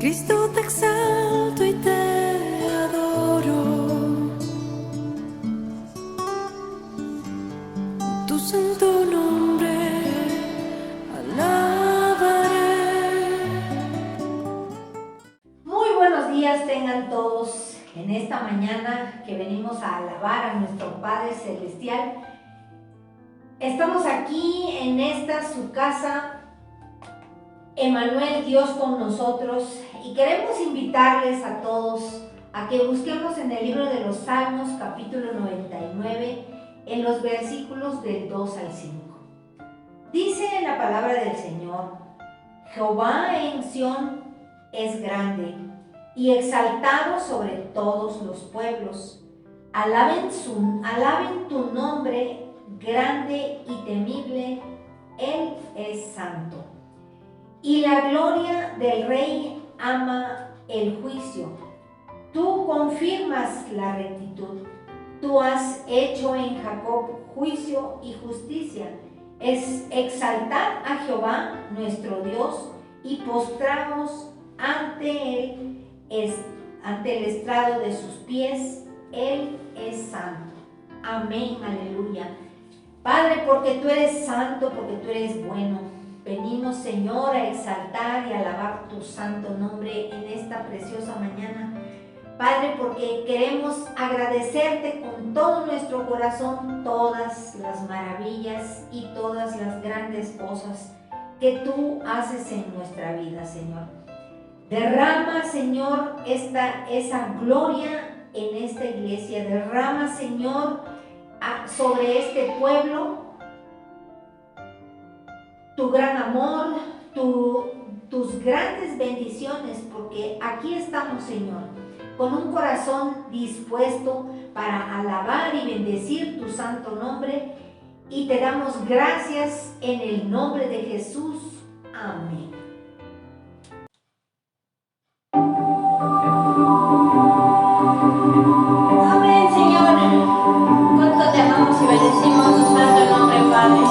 Cristo, te exalto y te adoro. Tu santo nombre alabaré. Muy buenos días tengan todos en esta mañana que venimos a alabar a nuestro Padre Celestial. Estamos aquí en esta su casa, Emmanuel, Dios con nosotros, y queremos invitarles a todos a que busquemos en el libro de los Salmos, capítulo 99, en los versículos del 2 al 5. Dice la palabra del Señor: Jehová en Sión es grande y exaltado sobre todos los pueblos. Alaben tu nombre grande y temible, Él es santo. Y la gloria del Rey ama el juicio. Tú confirmas la rectitud. Tú has hecho en Jacob juicio y justicia. Es exaltar a Jehová nuestro Dios y postrarnos ante el estrado de sus pies. Él es santo. Amén, aleluya. Padre, porque tú eres santo, porque tú eres bueno, venimos, Señor, a exaltar y alabar tu santo nombre en esta preciosa mañana. Padre, porque queremos agradecerte con todo nuestro corazón todas las maravillas y todas las grandes cosas que tú haces en nuestra vida, Señor. Derrama, Señor, esa gloria en esta iglesia. Derrama, Señor, sobre este pueblo tu gran amor, tus grandes bendiciones, porque aquí estamos, Señor, con un corazón dispuesto para alabar y bendecir tu santo nombre, y te damos gracias en el nombre de Jesús. Amén. Amén, Señor. Cuánto te amamos y bendecimos tu santo nombre, Padre.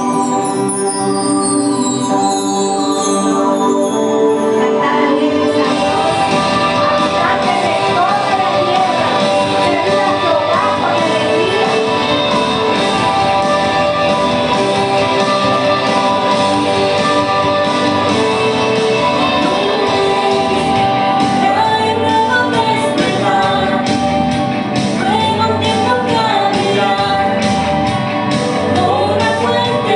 Cantar alegres a Dios, habitantes de toda la tierra, servid a Jehová con alegría. Reina donde esperar, luego tiempo que admirar, una fuente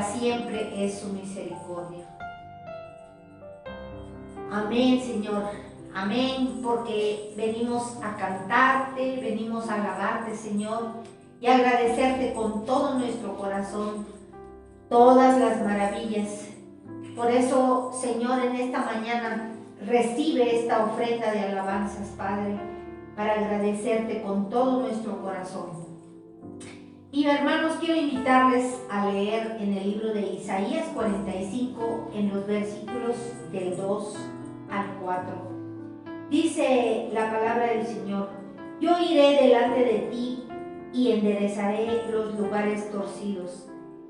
para siempre es su misericordia. Amén, Señor. Amén, porque venimos a cantarte, venimos a alabarte, Señor, y a agradecerte con todo nuestro corazón todas las maravillas. Por eso, Señor, en esta mañana recibe esta ofrenda de alabanzas, Padre, para agradecerte con todo nuestro corazón. Y hermanos, quiero invitarles a leer en el libro de Isaías 45, en los versículos del 2 al 4. Dice la palabra del Señor: yo iré delante de ti y enderezaré los lugares torcidos.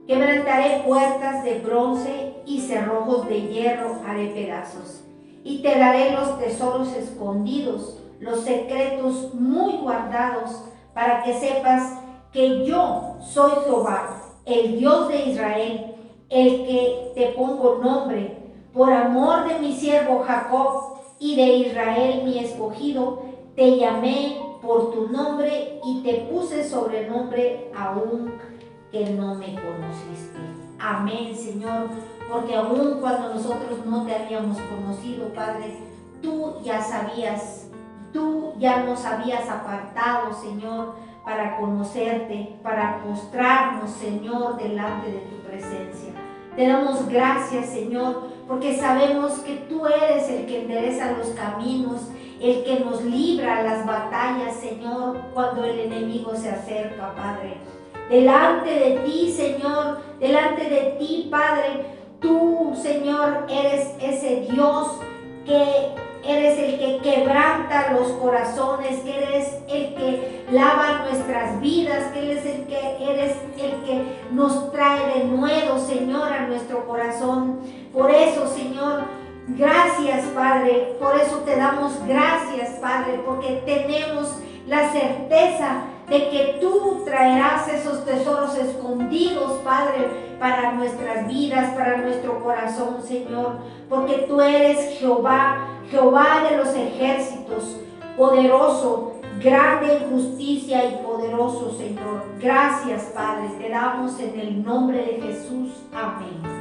Quebrantaré puertas de bronce y cerrojos de hierro haré pedazos. Y te daré los tesoros escondidos, los secretos muy guardados, para que sepas que yo soy Jehová, el Dios de Israel, el que te pongo nombre, por amor de mi siervo Jacob y de Israel mi escogido, te llamé por tu nombre y te puse sobrenombre aún que no me conociste. Amén, Señor, porque aún cuando nosotros no te habíamos conocido, Padre, tú ya sabías, tú ya nos habías apartado, Señor, para conocerte, para postrarnos, Señor, delante de tu presencia. Te damos gracias, Señor, porque sabemos que tú eres el que endereza los caminos, el que nos libra las batallas, Señor, cuando el enemigo se acerca, Padre. Delante de ti, Señor, delante de ti, Padre, tú, Señor, eres ese Dios que eres el que quebranta los corazones, que eres el que lava nuestras vidas, que eres el que nos trae de nuevo, Señor, a nuestro corazón. Por eso, Señor, gracias, Padre, por eso te damos gracias, Padre, porque tenemos la certeza de que tú traerás esos tesoros escondidos, Padre, para nuestras vidas, para nuestro corazón, Señor, porque tú eres Jehová, Jehová de los ejércitos, poderoso, grande en justicia y poderoso, Señor. Gracias, Padre, te damos en el nombre de Jesús. Amén.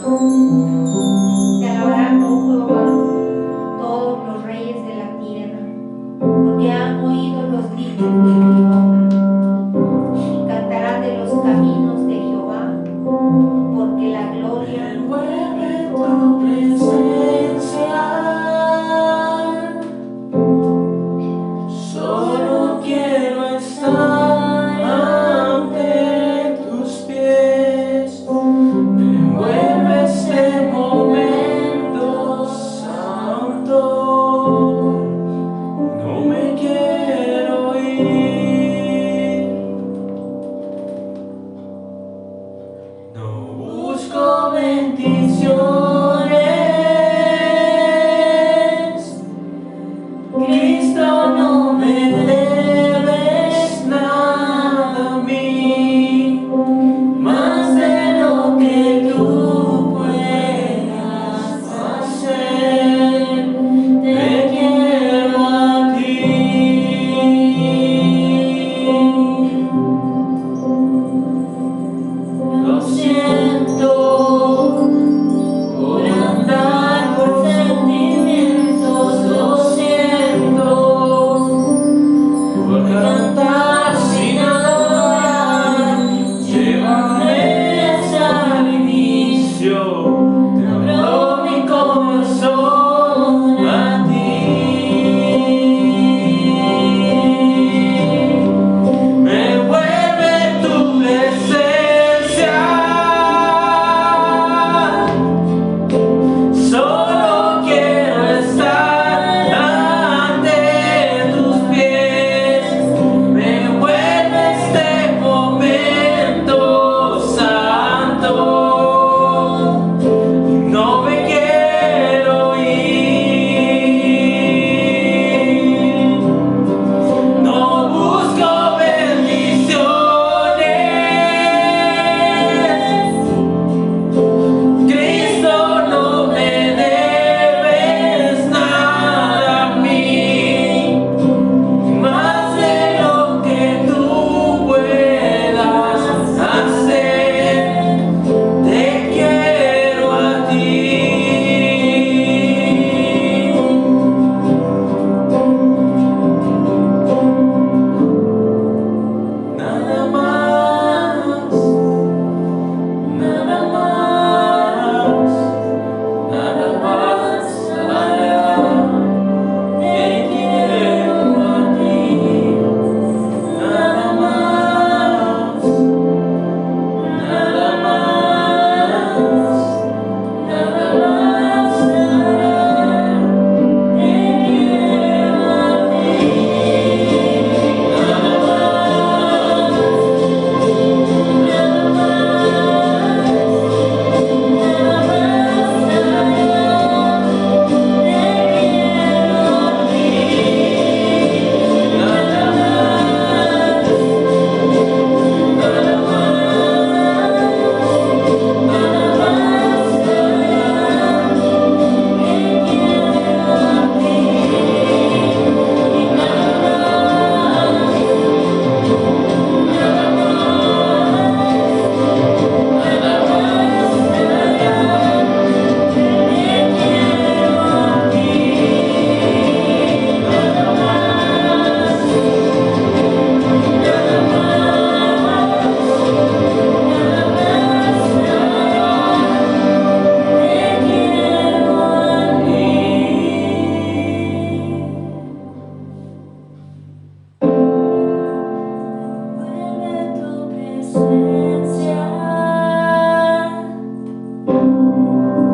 Te alabarán, oh Jehová, todos los reyes de la tierra, porque han oído los dichos de Jehová, y cantarán de los caminos de Jehová, porque la gloria Envuelve tu presencia. Solo quiero estar ante tus pies. Me envuelve este momento santo. No me quiero ir. No busco bendiciones. Cristo, no me debes nada a mí, más de lo que tú puedas hacer. Te quiero a ti. Lo siento por andar por sentimientos, lo siento por cantar sin adorar. Llévame al inicio, te abro mi corazón a ti. Me envuelve tu presencia. Solo quiero estar ante tus pies. Me envuelve este momento santo. No me quiero ir. No busco bendiciones. Cristo, no me debes nada a mí, más de lo que tú puedas hacer. Te quiero a ti. Nada más, nada más, nada más allá. Te quiero a ti. Nada más, nada más, nada más allá. Te quiero a ti. Nada más, nada Vuelve tu presencia.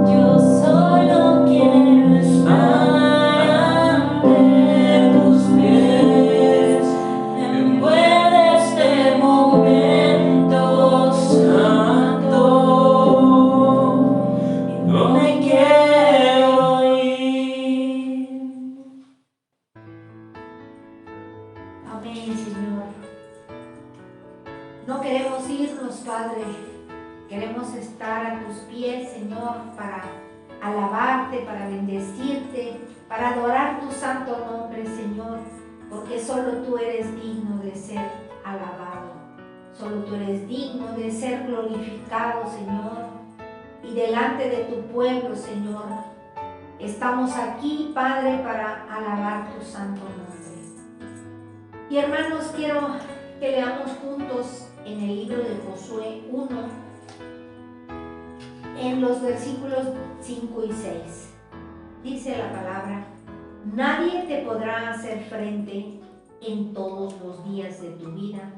Yo solo quiero estar ante tus pies. Me envuelve este momento santo. No me quiero ir. Amén, Señor. No queremos irnos, Padre. Queremos estar a tus pies, Señor, para alabarte, para bendecirte, para adorar tu santo nombre, Señor, porque solo tú eres digno de ser alabado. Solo tú eres digno de ser glorificado, Señor. y delante de tu pueblo, Señor. Estamos aquí, Padre, para alabar tu santo nombre. Y hermanos, quiero que leamos juntos en el libro de Josué 1, en los versículos 5 y 6. Dice la palabra: nadie te podrá hacer frente en todos los días de tu vida.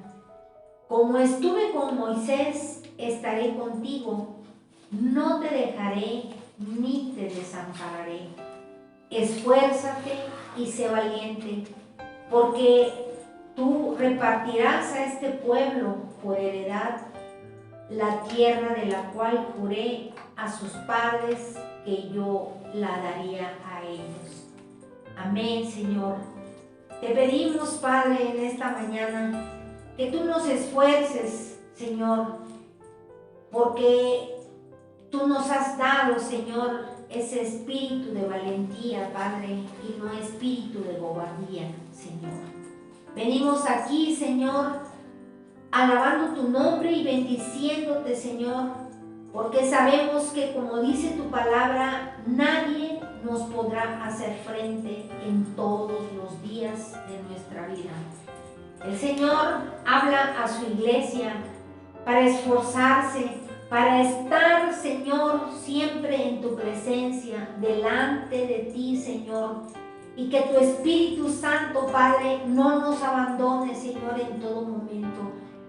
Como estuve con Moisés, estaré contigo. No te dejaré ni te desampararé. Esfuérzate y sé valiente, porque tú repartirás a este pueblo por heredad la tierra de la cual juré a sus padres que yo la daría a ellos. Amén, Señor. Te pedimos, Padre, en esta mañana que tú nos esfuerces, Señor, porque tú nos has dado, Señor, ese espíritu de valentía, Padre, y no espíritu de cobardía, Señor. Venimos aquí, Señor, alabando tu nombre y bendiciéndote, Señor, porque sabemos que, como dice tu palabra, nadie nos podrá hacer frente en todos los días de nuestra vida. El Señor habla a su iglesia para esforzarse, para estar, Señor, siempre en tu presencia, delante de ti, Señor, y que tu Espíritu Santo, Padre, no nos abandone, Señor, en todo momento.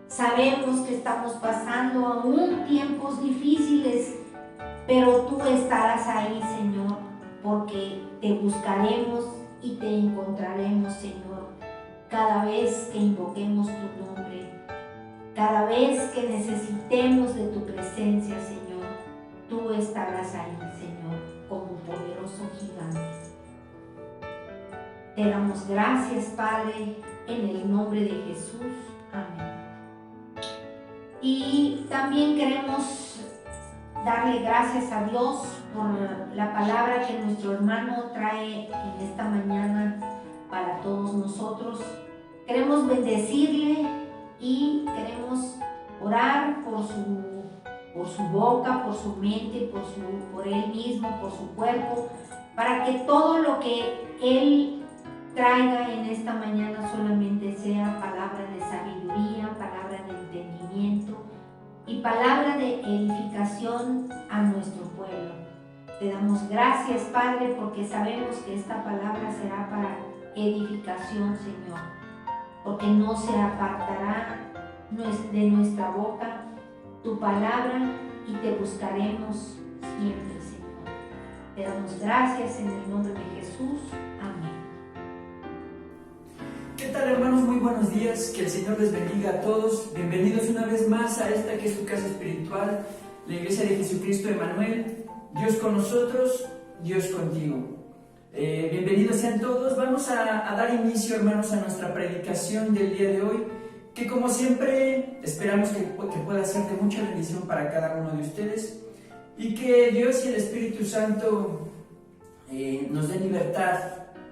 Sabemos que estamos pasando aún tiempos difíciles, pero tú estarás ahí, Señor, porque te buscaremos y te encontraremos, Señor, cada vez que invoquemos tu nombre, cada vez que necesitemos de tu presencia, Señor. Tú estarás ahí, Señor, como poderoso gigante. Te damos gracias, Padre, en el nombre de Jesús. Amén. Y también queremos darle gracias a Dios por la palabra que nuestro hermano trae en esta mañana para todos nosotros. Queremos bendecirle y queremos orar por su boca, por su mente, por él mismo, por su cuerpo, para que todo lo que él traiga en esta mañana solamente sea palabra de sabiduría, palabra de entendimiento y palabra de edificación a nuestro pueblo. Te damos gracias, Padre, porque sabemos que esta palabra será para edificación, Señor, porque no se apartará de nuestra boca tu palabra y te buscaremos siempre, Señor. Te damos gracias en el nombre de Jesús. Amén. ¿Qué tal, hermanos? Muy buenos días, que el Señor les bendiga a todos. Bienvenidos una vez más a esta que es su casa espiritual, la Iglesia de Jesucristo Emmanuel. Dios con nosotros, Dios contigo. Bienvenidos sean todos. Vamos a dar inicio, hermanos, a nuestra predicación del día de hoy, que como siempre esperamos que pueda ser de mucha bendición para cada uno de ustedes y que Dios y el Espíritu Santo nos den libertad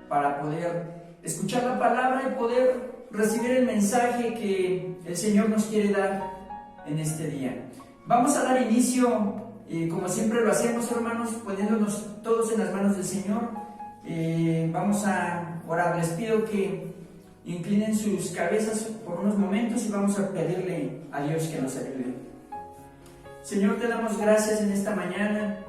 para poder escuchar la palabra y poder recibir el mensaje que el Señor nos quiere dar en este día. Vamos a dar inicio, como siempre lo hacemos, hermanos, poniéndonos todos en las manos del Señor. Vamos a orar. Les pido que inclinen sus cabezas por unos momentos y vamos a pedirle a Dios que nos ayude. Señor, te damos gracias en esta mañana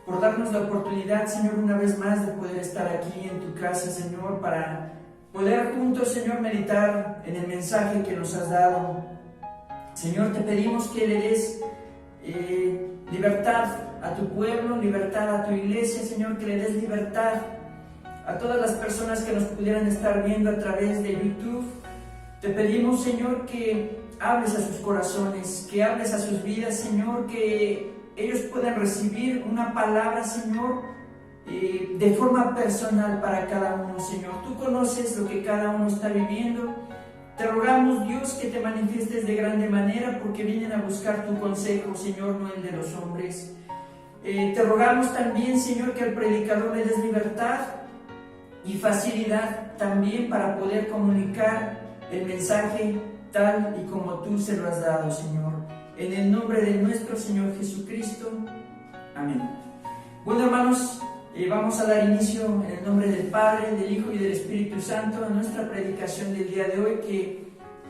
por darnos la oportunidad, Señor, una vez más de poder estar aquí en tu casa, Señor, para poder juntos, Señor, meditar en el mensaje que nos has dado. Señor, te pedimos que le des libertad a tu pueblo, libertad a tu iglesia, Señor, que le des libertad a todas las personas que nos pudieran estar viendo a través de YouTube. Te pedimos, Señor, que hables a sus corazones, que hables a sus vidas, Señor, que ellos puedan recibir una palabra, Señor, de forma personal para cada uno, Señor. Tú conoces lo que cada uno está viviendo. Te rogamos, Dios, que te manifiestes de grande manera, porque vienen a buscar tu consejo, Señor, no el de los hombres. Te rogamos también, Señor, que al predicador le des libertad y facilidad también para poder comunicar el mensaje tal y como tú se lo has dado, Señor. En el nombre de nuestro Señor Jesucristo. Amén. Bueno, hermanos, vamos a dar inicio en el nombre del Padre, del Hijo y del Espíritu Santo a nuestra predicación del día de hoy, que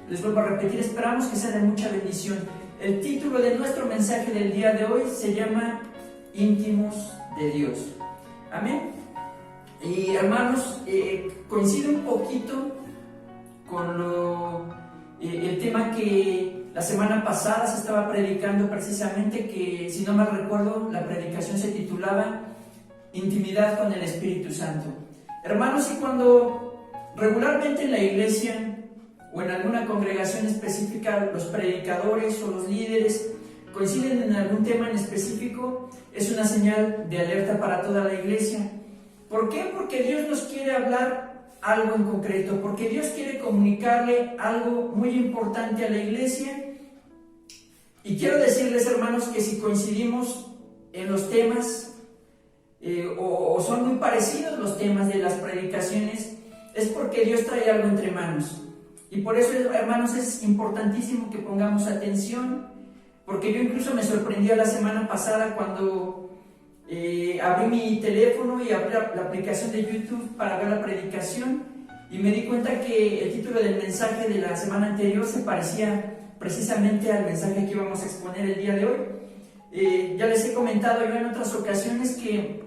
les vuelvo a repetir, esperamos que sea de mucha bendición. El título de nuestro mensaje del día de hoy se llama Íntimos de Dios. Amén. Y hermanos, coincide un poquito con el tema que la semana pasada se estaba predicando precisamente, que si no mal recuerdo la predicación se titulaba Intimidad con el Espíritu Santo. Hermanos, y cuando regularmente en la iglesia o en alguna congregación específica los predicadores o los líderes coinciden en algún tema en específico, es una señal de alerta para toda la iglesia. ¿Por qué? Porque Dios nos quiere hablar algo en concreto, porque Dios quiere comunicarle algo muy importante a la iglesia. Y quiero decirles, hermanos, que si coincidimos en los temas o son muy parecidos los temas de las predicaciones, es porque Dios trae algo entre manos. Y por eso, hermanos, es importantísimo que pongamos atención, porque yo incluso me sorprendí la semana pasada cuando abrí mi teléfono y abrí la aplicación de YouTube para ver la predicación, y me di cuenta que el título del mensaje de la semana anterior se parecía precisamente al mensaje que íbamos a exponer el día de hoy. Ya les he comentado yo en otras ocasiones que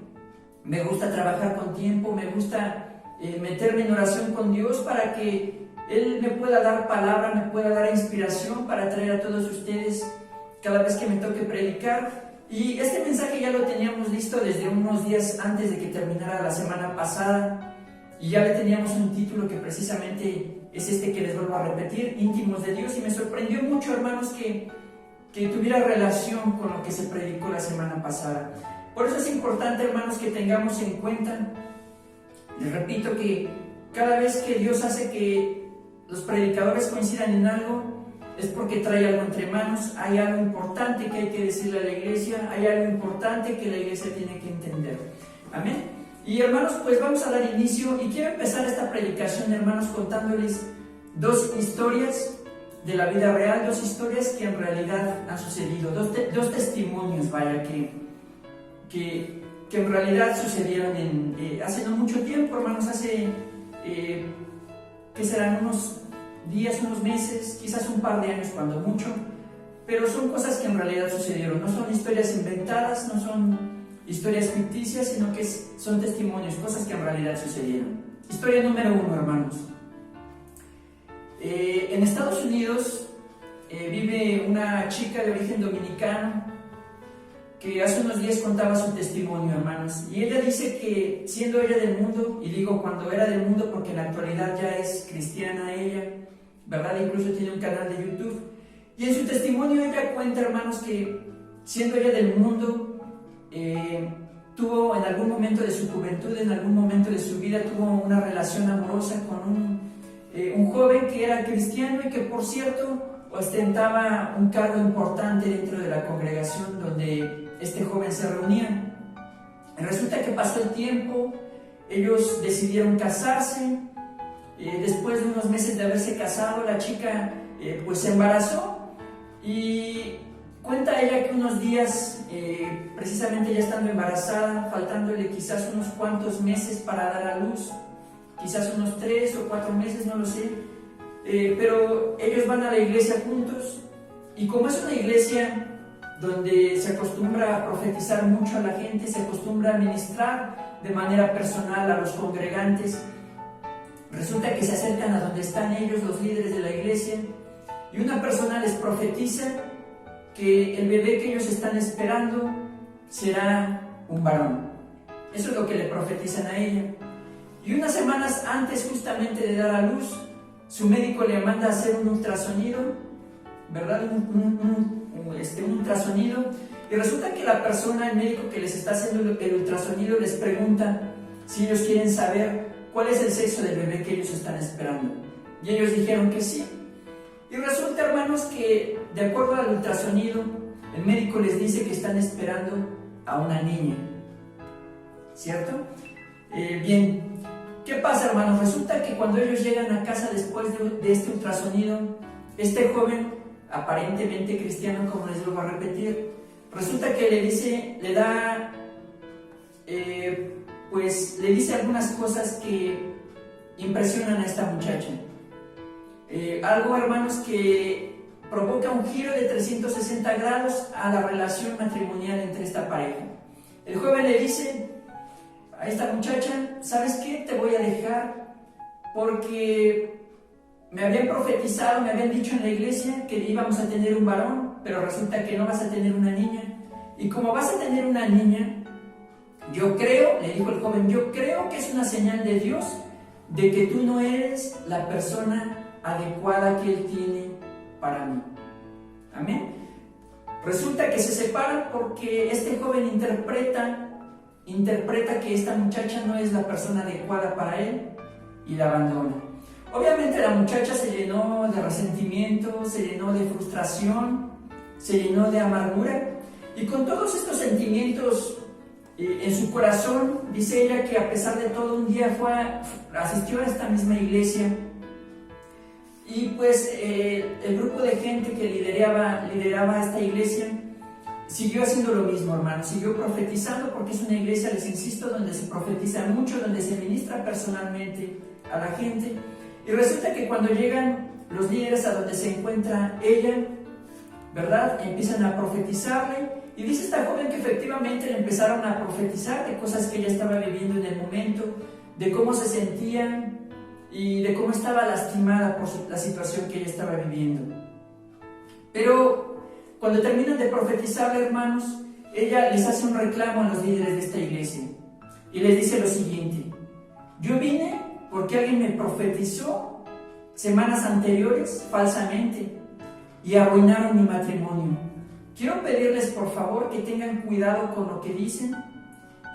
me gusta trabajar con tiempo, me gusta meterme en oración con Dios para que Él me pueda dar palabra, me pueda dar inspiración para traer a todos ustedes cada vez que me toque predicar. Y este mensaje ya lo teníamos listo desde unos días antes de que terminara la semana pasada, y ya le teníamos un título que precisamente es este que les vuelvo a repetir, Íntimos de Dios, y me sorprendió mucho, hermanos, que tuviera relación con lo que se predicó la semana pasada. Por eso es importante, hermanos, que tengamos en cuenta, les repito, que cada vez que Dios hace que los predicadores coincidan en algo, es porque trae algo entre manos, hay algo importante que hay que decirle a la iglesia, hay algo importante que la iglesia tiene que entender. Amén. Y hermanos, pues vamos a dar inicio, y quiero empezar esta predicación, hermanos, contándoles dos historias de la vida real, dos historias que en realidad han sucedido, dos testimonios, vaya, que en realidad sucedieron hace no mucho tiempo, hermanos, hace, ¿qué serán? Unos días, unos meses, quizás un par de años cuando mucho, pero son cosas que en realidad sucedieron, no son historias inventadas, no son historias ficticias, sino que son testimonios, cosas que en realidad sucedieron. Historia número 1, hermanos. En Estados Unidos vive una chica de origen dominicano que hace unos días contaba su testimonio, hermanos, y ella dice que siendo ella del mundo, y digo cuando era del mundo porque en la actualidad ya es cristiana ella, ¿verdad? Incluso tiene un canal de YouTube. Y en su testimonio ella cuenta, hermanos, que siendo ella del mundo, tuvo en algún momento de su juventud, en algún momento de su vida, tuvo una relación amorosa con un joven que era cristiano y que, por cierto, ostentaba un cargo importante dentro de la congregación donde este joven se reunía. Y resulta que pasó el tiempo, ellos decidieron casarse. Después de unos meses de haberse casado, la chica pues se embarazó, y cuenta ella que unos días, precisamente ya estando embarazada, faltándole quizás unos cuantos meses para dar a luz, quizás unos 3 o 4 meses, no lo sé, pero ellos van a la iglesia juntos, y como es una iglesia donde se acostumbra a profetizar mucho a la gente, se acostumbra a ministrar de manera personal a los congregantes, resulta que se acercan a donde están ellos, los líderes de la iglesia, y una persona les profetiza que el bebé que ellos están esperando será un varón. Eso es lo que le profetizan a ella. Y unas semanas antes justamente de dar a luz, su médico le manda a hacer un ultrasonido, ¿verdad? Un ultrasonido, y resulta que la persona, el médico que les está haciendo el ultrasonido, les pregunta si ellos quieren saber cuál es el sexo del bebé que ellos están esperando. Y ellos dijeron que sí. Y resulta, hermanos, que de acuerdo al ultrasonido, el médico les dice que están esperando a una niña, ¿cierto? Bien, ¿qué pasa, hermanos? Resulta que cuando ellos llegan a casa después de este ultrasonido, este joven, aparentemente cristiano, como les vuelvo a repetir, resulta que le dice algunas cosas que impresionan a esta muchacha. Algo, hermanos, que provoca un giro de 360 grados a la relación matrimonial entre esta pareja. El joven le dice a esta muchacha: ¿sabes qué? Te voy a dejar porque me habían profetizado, me habían dicho en la iglesia que íbamos a tener un varón, pero resulta que no vas a tener una niña. Y como vas a tener una niña, yo creo, le dijo el joven, yo creo que es una señal de Dios de que tú no eres la persona adecuada que Él tiene para mí. Amén. Resulta que se separan porque este joven interpreta que esta muchacha no es la persona adecuada para él y la abandona. Obviamente la muchacha se llenó de resentimiento, se llenó de frustración, se llenó de amargura, y con todos estos sentimientos en su corazón, dice ella que a pesar de todo un día asistió a esta misma iglesia, y pues el grupo de gente que lideraba esta iglesia siguió haciendo lo mismo, hermanos, siguió profetizando, porque es una iglesia, les insisto, donde se profetiza mucho, donde se ministra personalmente a la gente. Y resulta que cuando llegan los líderes a donde se encuentra ella, ¿verdad?, empiezan a profetizarle, y dice esta joven que efectivamente le empezaron a profetizar de cosas que ella estaba viviendo en el momento, de cómo se sentía y de cómo estaba lastimada por la situación que ella estaba viviendo. Pero cuando terminan de profetizarle, hermanos, ella les hace un reclamo a los líderes de esta iglesia y les dice lo siguiente: yo vine porque alguien me profetizó semanas anteriores falsamente y arruinaron mi matrimonio. Quiero pedirles por favor que tengan cuidado con lo que dicen,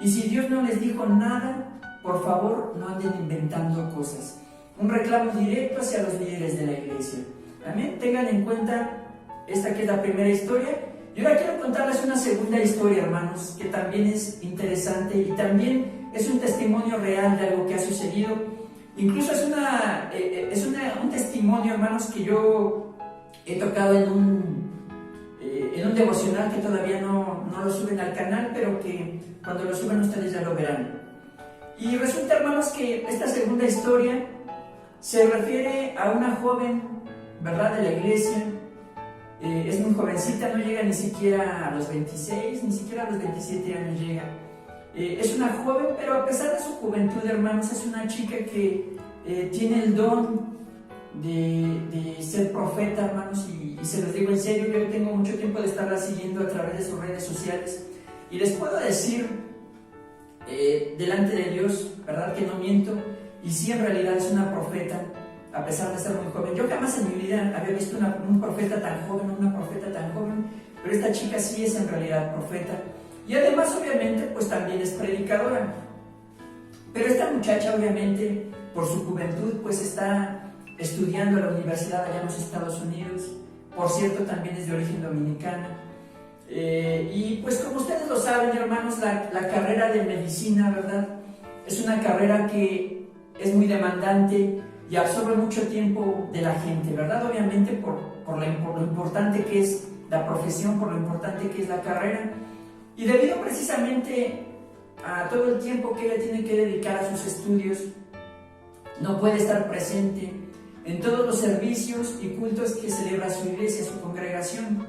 y si Dios no les dijo nada, por favor no anden inventando cosas. Un reclamo directo hacia los líderes de la iglesia. Amén. Tengan en cuenta esta que es la primera historia. Y ahora quiero contarles una segunda historia, hermanos, que también es interesante y también es un testimonio real de algo que ha sucedido. Incluso es un testimonio, hermanos, que yo he tocado en un devocional que todavía no lo suben al canal, pero que cuando lo suben ustedes ya lo verán. Y resulta, hermanos, que esta segunda historia se refiere a una joven, ¿verdad?, de la iglesia. Es muy jovencita, no llega ni siquiera a los 26, ni siquiera a los 27 años llega. Es una joven, pero a pesar de su juventud, hermanos, es una chica que tiene el don de ser profeta, hermanos, y se los digo en serio, yo tengo mucho tiempo de estarla siguiendo a través de sus redes sociales, y les puedo decir, delante de Dios, ¿verdad?, que no miento, y sí, en realidad es una profeta, a pesar de ser muy joven. Yo jamás en mi vida había visto un profeta tan joven, una profeta tan joven, pero esta chica sí es en realidad profeta, y además, obviamente, pues también es predicadora. Pero esta muchacha, obviamente, por su juventud, pues está estudiando en la universidad allá en los Estados Unidos. Por cierto, también es de origen dominicano. Y pues como ustedes lo saben, hermanos, la carrera de medicina, ¿verdad?, es una carrera que es muy demandante y absorbe mucho tiempo de la gente, ¿verdad? Obviamente por lo importante que es la profesión, por lo importante que es la carrera. Y debido precisamente a todo el tiempo que ella tiene que dedicar a sus estudios, no puede estar presente en todos los servicios y cultos que celebra su iglesia, su congregación,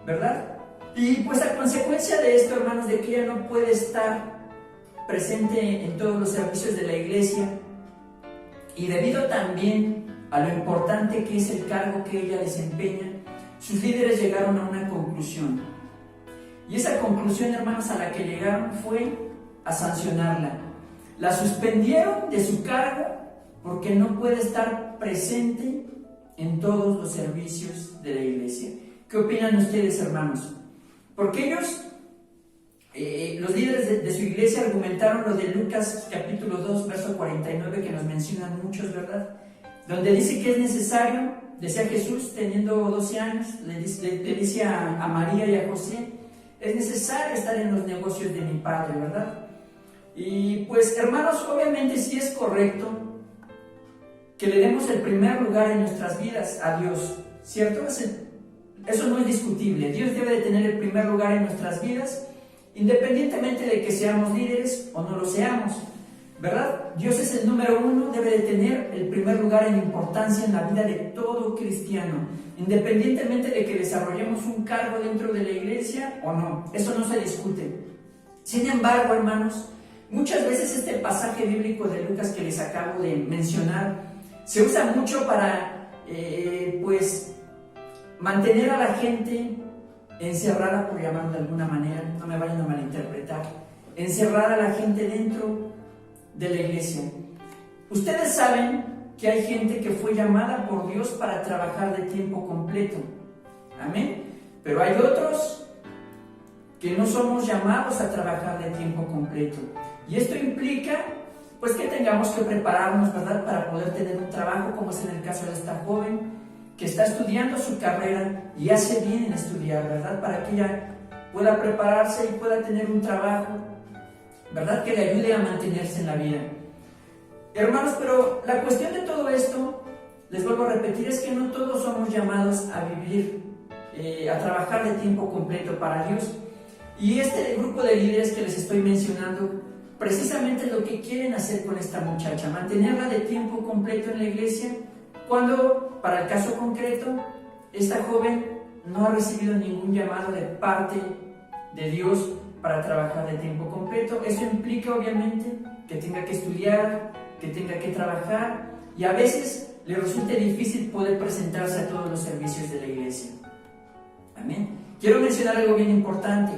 ¿verdad? Y pues a consecuencia de esto, hermanos, de que ella no puede estar presente en todos los servicios de la iglesia, y debido también a lo importante que es el cargo que ella desempeña, sus líderes llegaron a una conclusión. Y esa conclusión, hermanos, a la que llegaron fue a sancionarla. La suspendieron de su cargo porque no puede estar presente en todos los servicios de la iglesia. ¿Qué opinan ustedes, hermanos? Porque ellos, los líderes de su iglesia, argumentaron lo de Lucas capítulo 2, verso 49, que nos mencionan muchos, ¿verdad? Donde dice que es necesario, decía Jesús teniendo 12 años, le dice a María y a José, es necesario estar en los negocios de mi Padre, ¿verdad? Y pues, hermanos, obviamente sí es correcto que le demos el primer lugar en nuestras vidas a Dios, ¿cierto? eso no es discutible. Dios debe de tener el primer lugar en nuestras vidas, independientemente de que seamos líderes o no lo seamos, ¿verdad? Dios es el número uno, debe de tener el primer lugar en importancia en la vida de todo cristiano, independientemente de que desarrollemos un cargo dentro de la iglesia o no. Eso no se discute. Sin embargo, hermanos, muchas veces este pasaje bíblico de Lucas que les acabo de mencionar se usa mucho para, mantener a la gente encerrada, por llamarlo de alguna manera, no me vayan a malinterpretar, encerrar a la gente dentro de la iglesia. Ustedes saben que hay gente que fue llamada por Dios para trabajar de tiempo completo, amén, pero hay otros que no somos llamados a trabajar de tiempo completo, y esto implica pues que tengamos que prepararnos, ¿verdad?, para poder tener un trabajo, como es en el caso de esta joven que está estudiando su carrera y hace bien en estudiar, ¿verdad?, para que ella pueda prepararse y pueda tener un trabajo, ¿verdad?, que le ayude a mantenerse en la vida. Hermanos, pero la cuestión de todo esto, les vuelvo a repetir, es que no todos somos llamados a vivir, a trabajar de tiempo completo para Dios. Y este grupo de líderes que les estoy mencionando, precisamente lo que quieren hacer con esta muchacha, mantenerla de tiempo completo en la iglesia, cuando, para el caso concreto, esta joven no ha recibido ningún llamado de parte de Dios para trabajar de tiempo completo. Eso implica, obviamente, que tenga que estudiar, que tenga que trabajar, y a veces le resulte difícil poder presentarse a todos los servicios de la iglesia. Amén. Quiero mencionar algo bien importante.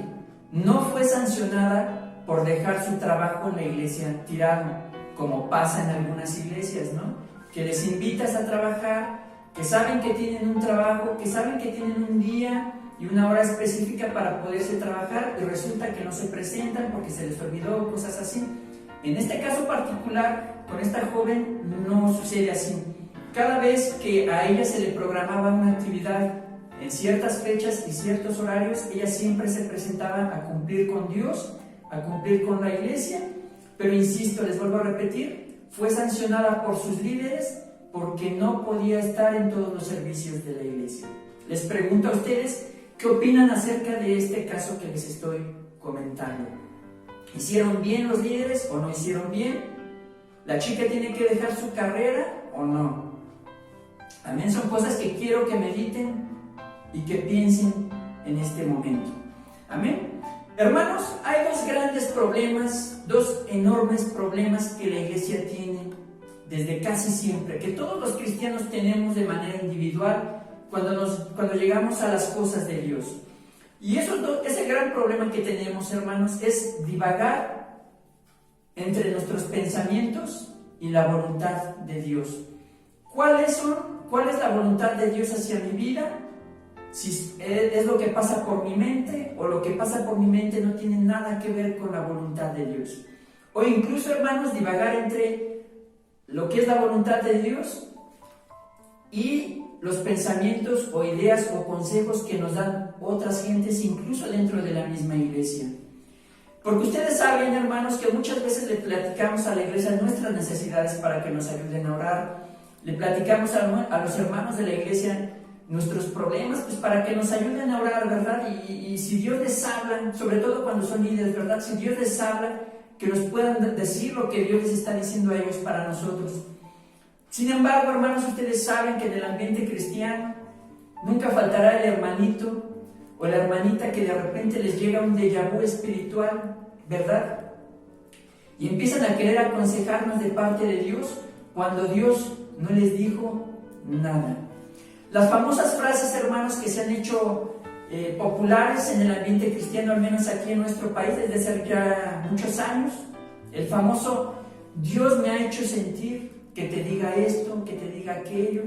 No fue sancionada por dejar su trabajo en la iglesia tirado, como pasa en algunas iglesias, ¿no?, que les invitas a trabajar, que saben que tienen un trabajo, que saben que tienen un día y una hora específica para poderse trabajar, y resulta que no se presentan porque se les olvidó, cosas así. En este caso particular, con esta joven, no sucede así. Cada vez que a ella se le programaba una actividad en ciertas fechas y ciertos horarios, ella siempre se presentaba a cumplir con Dios, a cumplir con la iglesia, pero insisto, les vuelvo a repetir, fue sancionada por sus líderes porque no podía estar en todos los servicios de la iglesia. Les pregunto a ustedes, ¿qué opinan acerca de este caso que les estoy comentando? ¿Hicieron bien los líderes o no hicieron bien? ¿La chica tiene que dejar su carrera o no? También son cosas que quiero que mediten y que piensen en este momento. Amén. Hermanos, hay dos grandes problemas, dos enormes problemas que la iglesia tiene desde casi siempre, que todos los cristianos tenemos de manera individual cuando llegamos a las cosas de Dios. Y ese gran problema que tenemos, hermanos, es divagar entre nuestros pensamientos y la voluntad de Dios. ¿Cuál es la voluntad de Dios hacia mi vida? Si es lo que pasa por mi mente, o lo que pasa por mi mente no tiene nada que ver con la voluntad de Dios. O incluso, hermanos, divagar entre lo que es la voluntad de Dios y los pensamientos o ideas o consejos que nos dan otras gentes, incluso dentro de la misma iglesia. Porque ustedes saben, hermanos, que muchas veces le platicamos a la iglesia nuestras necesidades para que nos ayuden a orar. Le platicamos a los hermanos de la iglesia nuestros problemas, pues para que nos ayuden a orar, ¿verdad? Y si Dios les habla, sobre todo cuando son líderes, ¿verdad? Si Dios les habla, que nos puedan decir lo que Dios les está diciendo a ellos para nosotros. Sin embargo, hermanos, ustedes saben que en el ambiente cristiano nunca faltará el hermanito o la hermanita que de repente les llega un déjà vu espiritual, ¿verdad? Y empiezan a querer aconsejarnos de parte de Dios cuando Dios no les dijo nada. Las famosas frases, hermanos, que se han hecho populares en el ambiente cristiano, al menos aquí en nuestro país, desde hace ya muchos años. El famoso, Dios me ha hecho sentir que te diga esto, que te diga aquello.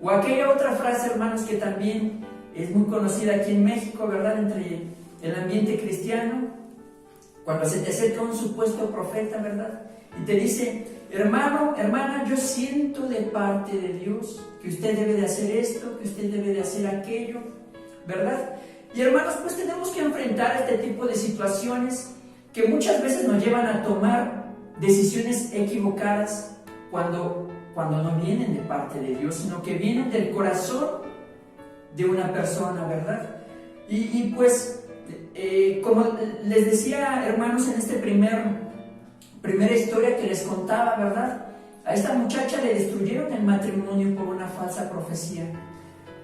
O aquella otra frase, hermanos, que también es muy conocida aquí en México, ¿verdad? Entre el ambiente cristiano, cuando se te acerca un supuesto profeta, ¿verdad? Y te dice, hermano, hermana, yo siento de parte de Dios que usted debe de hacer esto, que usted debe de hacer aquello, ¿verdad? Y hermanos, pues tenemos que enfrentar este tipo de situaciones que muchas veces nos llevan a tomar decisiones equivocadas cuando no vienen de parte de Dios, sino que vienen del corazón de una persona, ¿verdad? Y pues, como les decía, hermanos, en esta primera historia que les contaba, ¿verdad? A esta muchacha le destruyeron el matrimonio por una falsa profecía.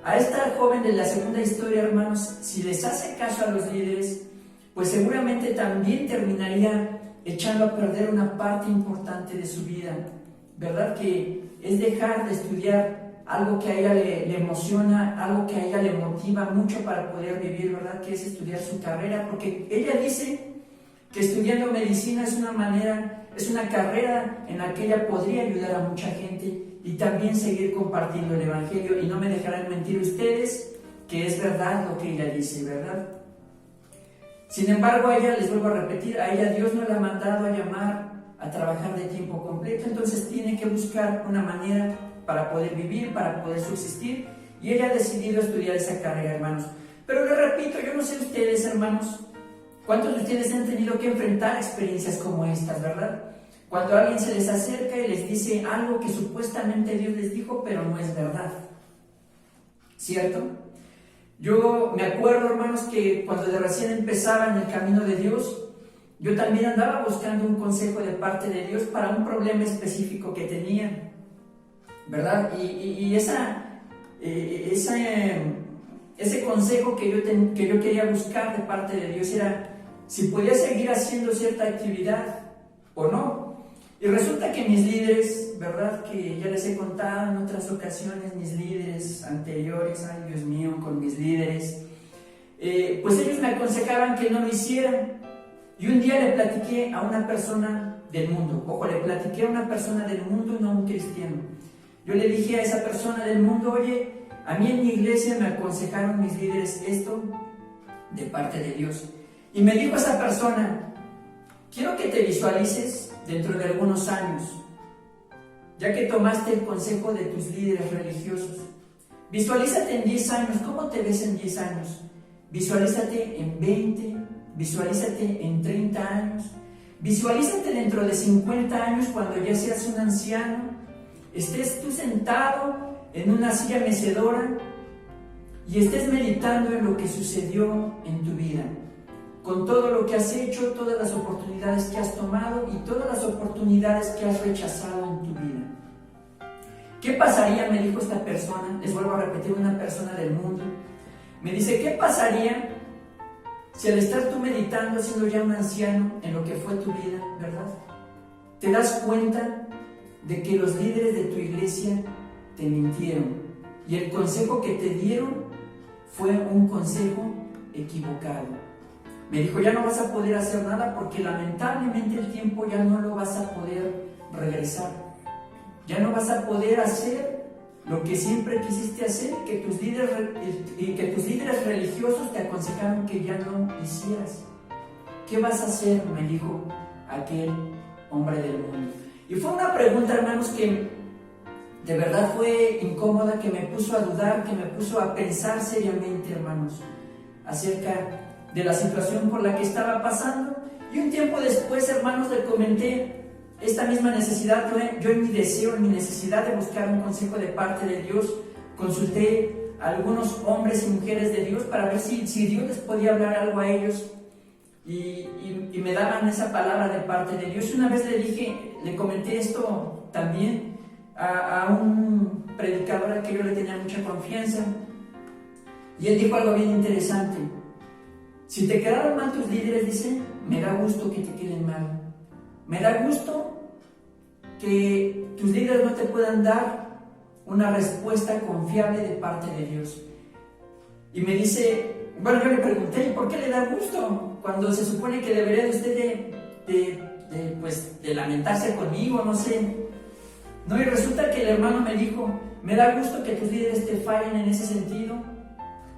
A esta joven de la segunda historia, hermanos, si les hace caso a los líderes, pues seguramente también terminaría echando a perder una parte importante de su vida, ¿verdad? Que es dejar de estudiar algo que a ella le emociona, algo que a ella le motiva mucho para poder vivir, ¿verdad? Que es estudiar su carrera, porque ella dice que estudiando medicina es una carrera en la que ella podría ayudar a mucha gente y también seguir compartiendo el Evangelio, y no me dejarán mentir ustedes que es verdad lo que ella dice, ¿verdad? Sin embargo, a ella, les vuelvo a repetir, a ella Dios no la ha mandado a llamar a trabajar de tiempo completo, entonces tiene que buscar una manera para poder vivir, para poder subsistir, y ella ha decidido estudiar esa carrera, hermanos. Pero les repito, yo no sé ustedes, hermanos, ¿cuántos de ustedes han tenido que enfrentar experiencias como estas, verdad? Cuando alguien se les acerca y les dice algo que supuestamente Dios les dijo, pero no es verdad, ¿cierto? Yo me acuerdo, hermanos, que cuando de recién empezaba en el camino de Dios, yo también andaba buscando un consejo de parte de Dios para un problema específico que tenía, ¿verdad? Y ese consejo que yo quería buscar de parte de Dios era si podía seguir haciendo cierta actividad o no. Y resulta que mis líderes, ¿verdad? Que ya les he contado en otras ocasiones, mis líderes anteriores, ay Dios mío, con mis líderes, pues ellos me aconsejaban que no lo hicieran. Y un día le platiqué a una persona del mundo, ojo, le platiqué a una persona del mundo, no a un cristiano. Yo le dije a esa persona del mundo, oye, a mí en mi iglesia me aconsejaron mis líderes esto de parte de Dios. Y me dijo esa persona, quiero que te visualices dentro de algunos años, ya que tomaste el consejo de tus líderes religiosos. Visualízate en 10 años, ¿cómo te ves en 10 años? Visualízate en 20, visualízate en 30 años, visualízate dentro de 50 años cuando ya seas un anciano, estés tú sentado en una silla mecedora y estés meditando en lo que sucedió en tu vida, con todo lo que has hecho, todas las oportunidades que has tomado y todas las oportunidades que has rechazado en tu vida. ¿Qué pasaría? Me dijo esta persona, les vuelvo a repetir, una persona del mundo. Me dice, ¿qué pasaría si al estar tú meditando, siendo ya un anciano en lo que fue tu vida, ¿verdad? Te das cuenta de que los líderes de tu iglesia te mintieron y el consejo que te dieron fue un consejo equivocado. Me dijo, ya no vas a poder hacer nada porque lamentablemente el tiempo ya no lo vas a poder regresar. Ya no vas a poder hacer lo que siempre quisiste hacer y que tus líderes religiosos te aconsejaron que ya no hicieras. ¿Qué vas a hacer?, me dijo aquel hombre del mundo. Y fue una pregunta, hermanos, que de verdad fue incómoda, que me puso a dudar, que me puso a pensar seriamente, hermanos, acerca de la situación por la que estaba pasando. Y un tiempo después, hermanos, le comenté esta misma necesidad. Yo en mi deseo, en mi necesidad de buscar un consejo de parte de Dios, consulté a algunos hombres y mujeres de Dios para ver si Dios les podía hablar algo a ellos, y me daban esa palabra de parte de Dios. Una vez le comenté esto también a un predicador al que yo le tenía mucha confianza, y él dijo algo bien interesante. Si te quedaron mal tus líderes, dice, me da gusto que te queden mal. Me da gusto que tus líderes no te puedan dar una respuesta confiable de parte de Dios. Y me dice, bueno, yo le pregunté, ¿por qué le da gusto? Cuando se supone que debería de usted de lamentarse conmigo, no sé. No, y resulta que el hermano me dijo, me da gusto que tus líderes te fallen en ese sentido,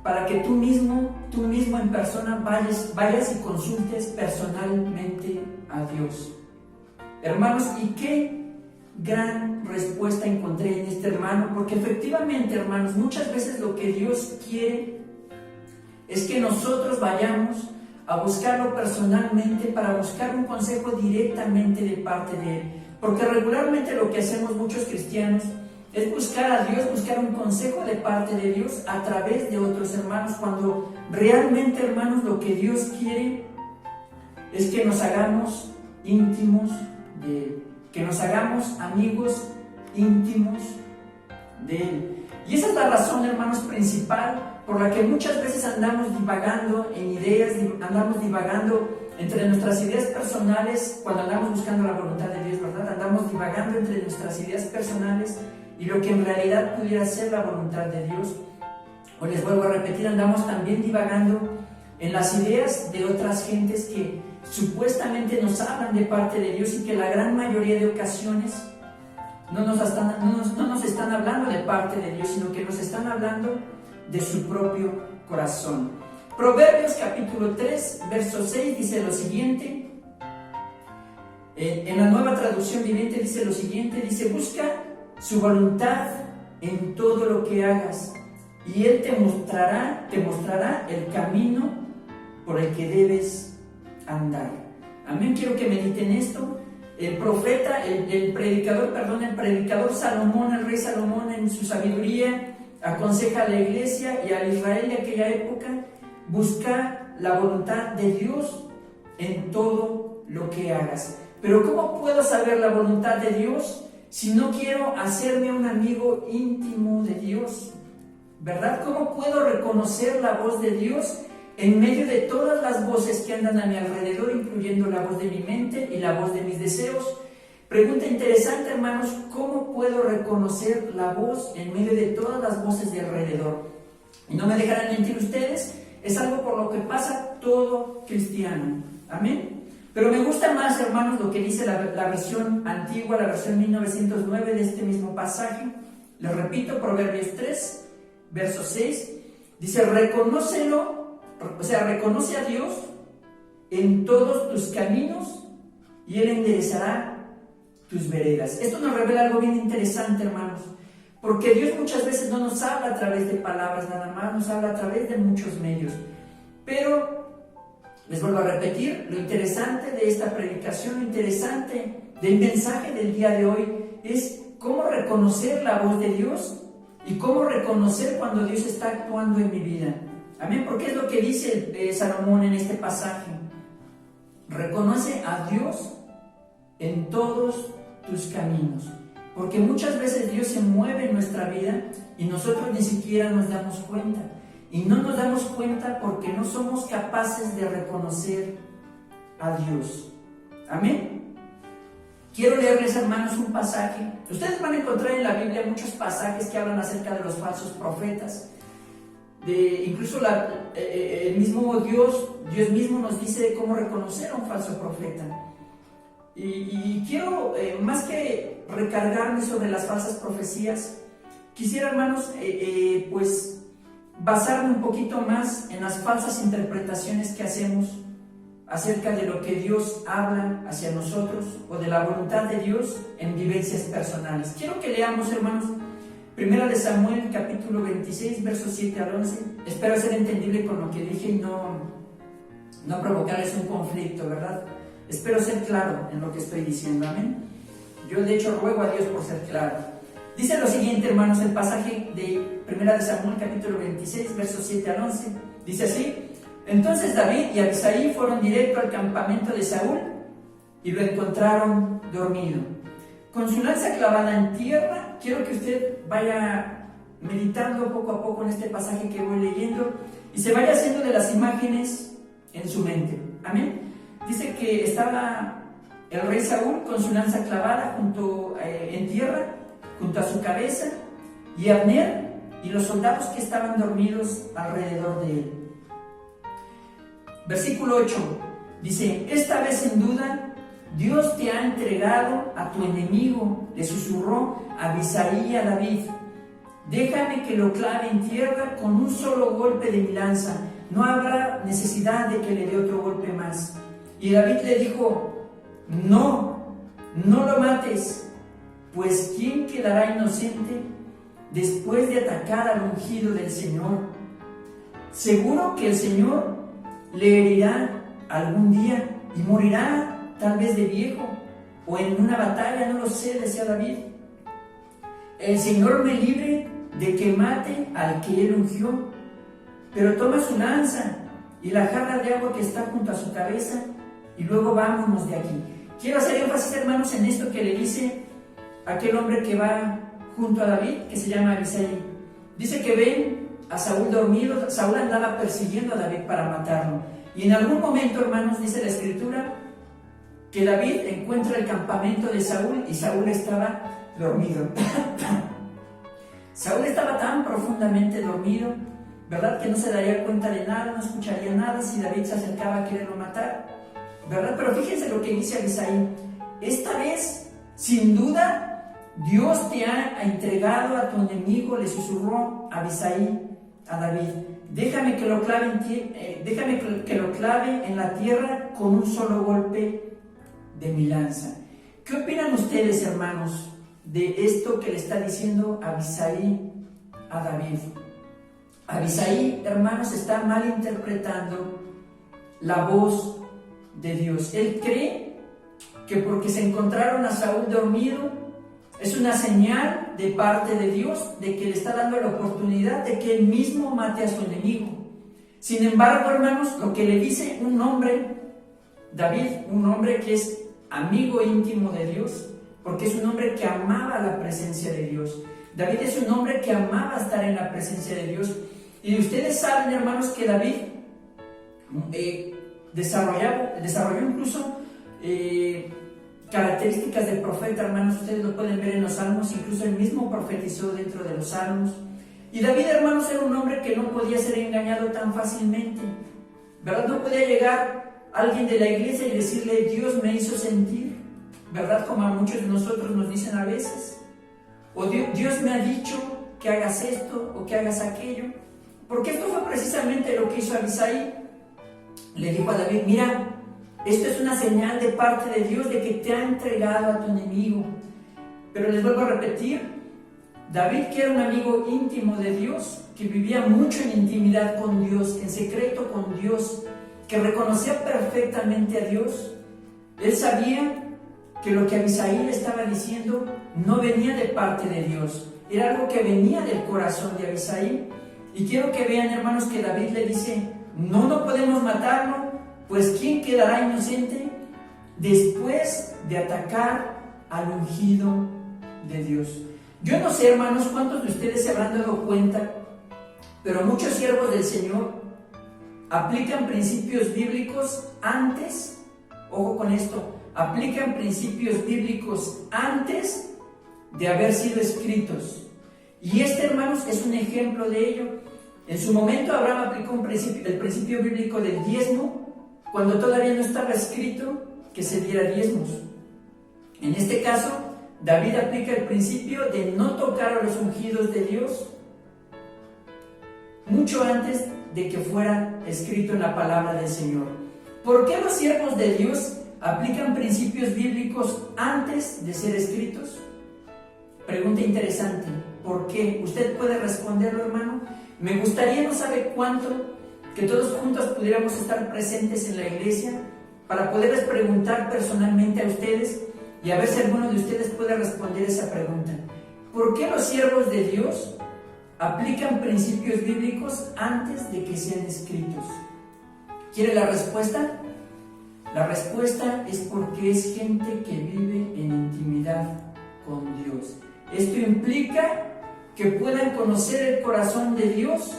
para que tú mismo en persona vayas y consultes personalmente a Dios. Hermanos, y qué gran respuesta encontré en este hermano, porque efectivamente, hermanos, muchas veces lo que Dios quiere es que nosotros vayamos a buscarlo personalmente, para buscar un consejo directamente de parte de Él. Porque regularmente lo que hacemos muchos cristianos es buscar a Dios, buscar un consejo de parte de Dios a través de otros hermanos, cuando realmente, hermanos, lo que Dios quiere es que nos hagamos íntimos de Él, que nos hagamos amigos íntimos de Él. Y esa es la razón, hermanos, principal por la que muchas veces andamos divagando en ideas, andamos divagando entre nuestras ideas personales, cuando andamos buscando la voluntad de Dios, ¿verdad? Andamos divagando entre nuestras ideas personales y lo que en realidad pudiera ser la voluntad de Dios. O les vuelvo a repetir, andamos también divagando en las ideas de otras gentes que supuestamente nos hablan de parte de Dios y que la gran mayoría de ocasiones no nos están hablando de parte de Dios, sino que nos están hablando de su propio corazón. Proverbios capítulo 3, verso 6 dice lo siguiente, en la Nueva Traducción Viviente dice lo siguiente, dice: busca su voluntad en todo lo que hagas, y Él te mostrará el camino por el que debes andar. Amén. Quiero que mediten esto. El predicador Salomón, el rey Salomón, en su sabiduría, aconseja a la iglesia y a Israel de aquella época: busca la voluntad de Dios en todo lo que hagas. Pero ¿cómo puedo saber la voluntad de Dios si no quiero hacerme un amigo íntimo de Dios? ¿Verdad? ¿Cómo puedo reconocer la voz de Dios en medio de todas las voces que andan a mi alrededor, incluyendo la voz de mi mente y la voz de mis deseos? Pregunta interesante, hermanos: ¿cómo puedo reconocer la voz en medio de todas las voces de alrededor? Y no me dejarán mentir ustedes, es algo por lo que pasa todo cristiano. Amén. Pero me gusta más, hermanos, lo que dice la versión antigua, la versión 1909 de este mismo pasaje. Les repito, Proverbios 3, verso 6, dice: reconoce a Dios en todos tus caminos y Él enderezará tus veredas. Esto nos revela algo bien interesante, hermanos, porque Dios muchas veces no nos habla a través de palabras nada más, nos habla a través de muchos medios. Pero les vuelvo a repetir, lo interesante de esta predicación, lo interesante del mensaje del día de hoy es cómo reconocer la voz de Dios y cómo reconocer cuando Dios está actuando en mi vida. Amén, porque es lo que dice Salomón en este pasaje: reconoce a Dios en todos tus caminos, porque muchas veces Dios se mueve en nuestra vida y nosotros ni siquiera nos damos cuenta, y no nos damos cuenta porque no somos capaces de reconocer a Dios. Amén. Quiero leerles, hermanos, un pasaje. Ustedes van a encontrar en la Biblia muchos pasajes que hablan acerca de los falsos profetas. Incluso el mismo Dios mismo nos dice cómo reconocer a un falso profeta. Y quiero, más que recargarme sobre las falsas profecías, quisiera, hermanos, pues basarme un poquito más en las falsas interpretaciones que hacemos acerca de lo que Dios habla hacia nosotros o de la voluntad de Dios en vivencias personales. Quiero que leamos, hermanos, 1 de Samuel, capítulo 26, versos 7 al 11. Espero ser entendible con lo que dije y no provocarles un conflicto, ¿verdad? Espero ser claro en lo que estoy diciendo, amén. Yo, de hecho, ruego a Dios por ser claro. Dice lo siguiente, hermanos, el pasaje de 1 de Samuel, capítulo 26, versos 7 al 11. Dice así: entonces David y Abisai fueron directo al campamento de Saúl y lo encontraron dormido, con su lanza clavada en tierra. Quiero que usted vaya meditando poco a poco en este pasaje que voy leyendo y se vaya haciendo de las imágenes en su mente. Amén. Dice que estaba el rey Saúl con su lanza clavada en tierra, junto a su cabeza, y Abner y los soldados que estaban dormidos alrededor de él. Versículo 8 dice: esta vez sin duda Dios te ha entregado a tu enemigo, le susurró Abisai a David. Déjame que lo clave en tierra con un solo golpe de mi lanza, no habrá necesidad de que le dé otro golpe más. Y David le dijo: no lo mates, pues ¿quién quedará inocente después de atacar al ungido del Señor? Seguro que el Señor le herirá algún día y morirá tal vez de viejo o en una batalla, no lo sé, decía David. el Señor me libre de que mate al que Él ungió. Pero toma su lanza y la jarra de agua que está junto a su cabeza y luego vámonos de aquí. Quiero hacer énfasis, hermanos, en esto que le dice aquel hombre que va junto a David, que se llama Abisai. Dice que ven a Saúl dormido. Saúl andaba persiguiendo a David para matarlo. Y en algún momento, hermanos, dice la Escritura, que David encuentra el campamento de Saúl y Saúl estaba dormido. Saúl estaba tan profundamente dormido, ¿verdad?, que no se daría cuenta de nada, no escucharía nada si David se acercaba a quererlo matar, ¿verdad? Pero fíjense lo que dice Abisai. Esta vez, sin duda, Dios te ha entregado a tu enemigo, le susurró Abisai a David. Déjame que lo clave en la tierra con un solo golpe de mi lanza. ¿Qué opinan ustedes, hermanos, de esto que le está diciendo Abisai a David? Abisai, hermanos, está malinterpretando la voz de Dios. Él cree que porque se encontraron a Saúl dormido es una señal de parte de Dios de que le está dando la oportunidad de que él mismo mate a su enemigo. Sin embargo, hermanos, lo que le dice un hombre, David, un hombre que es amigo íntimo de Dios, porque es un hombre que amaba la presencia de Dios. David es un hombre que amaba estar en la presencia de Dios. Y ustedes saben, hermanos, que David desarrolló incluso características del profeta, hermanos. Ustedes lo pueden ver en los salmos, incluso él mismo profetizó dentro de los salmos. Y David, hermanos, era un hombre que no podía ser engañado tan fácilmente, ¿verdad? No podía llegar alguien de la iglesia y decirle, Dios me hizo sentir, ¿verdad? Como a muchos de nosotros nos dicen a veces. O Dios me ha dicho que hagas esto o que hagas aquello. Porque esto fue precisamente lo que hizo Abisai. Le dijo a David, mira, esto es una señal de parte de Dios de que te ha entregado a tu enemigo. Pero les vuelvo a repetir, David, que era un amigo íntimo de Dios, que vivía mucho en intimidad con Dios, en secreto con Dios, que reconocía perfectamente a Dios, él sabía que lo que Abisai le estaba diciendo no venía de parte de Dios, era algo que venía del corazón de Abisai. Y quiero que vean, hermanos, que David le dice, no podemos matarlo, pues ¿quién quedará inocente después de atacar al ungido de Dios? Yo no sé, hermanos, cuántos de ustedes se habrán dado cuenta, pero muchos siervos del Señor aplican principios bíblicos antes, ojo con esto, aplican principios bíblicos antes de haber sido escritos. Y este, hermanos, es un ejemplo de ello. En su momento Abraham aplicó el principio bíblico del diezmo cuando todavía no estaba escrito que se diera diezmos. En este caso, David aplica el principio de no tocar a los ungidos de Dios mucho antes de que fuera escrito en la palabra del Señor. ¿Por qué los siervos de Dios aplican principios bíblicos antes de ser escritos? Pregunta interesante. ¿Por qué? ¿Usted puede responderlo, hermano? Me gustaría, no sabe cuánto, que todos juntos pudiéramos estar presentes en la iglesia para poderles preguntar personalmente a ustedes y a ver si alguno de ustedes puede responder esa pregunta. ¿Por qué los siervos de Dios aplican principios bíblicos antes de que sean escritos? ¿Quiere la respuesta? La respuesta es porque es gente que vive en intimidad con Dios. Esto implica que puedan conocer el corazón de Dios,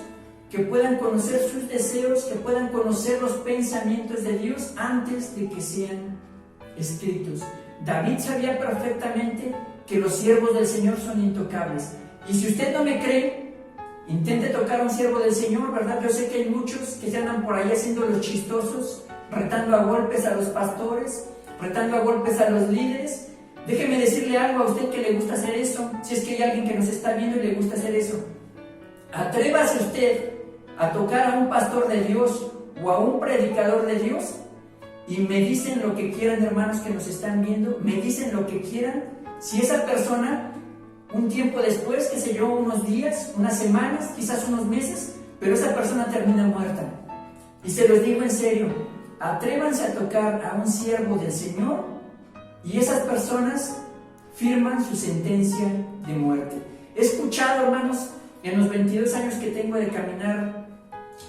que puedan conocer sus deseos, que puedan conocer los pensamientos de Dios antes de que sean escritos. David sabía perfectamente que los siervos del Señor son intocables. Y si usted no me cree, intente tocar a un siervo del Señor, ¿verdad? Yo sé que hay muchos que se andan por ahí haciendo los chistosos, retando a golpes a los pastores, retando a golpes a los líderes. Déjeme decirle algo a usted que le gusta hacer eso, si es que hay alguien que nos está viendo y le gusta hacer eso. Atrévase usted a tocar a un pastor de Dios o a un predicador de Dios y me dicen lo que quieran, hermanos que nos están viendo, me dicen lo que quieran. Si esa persona, un tiempo después, qué sé yo, unos días, unas semanas, quizás unos meses, pero esa persona termina muerta. Y se los digo en serio, atrévanse a tocar a un siervo del Señor y esas personas firman su sentencia de muerte. He escuchado, hermanos, en los 22 años que tengo de caminar,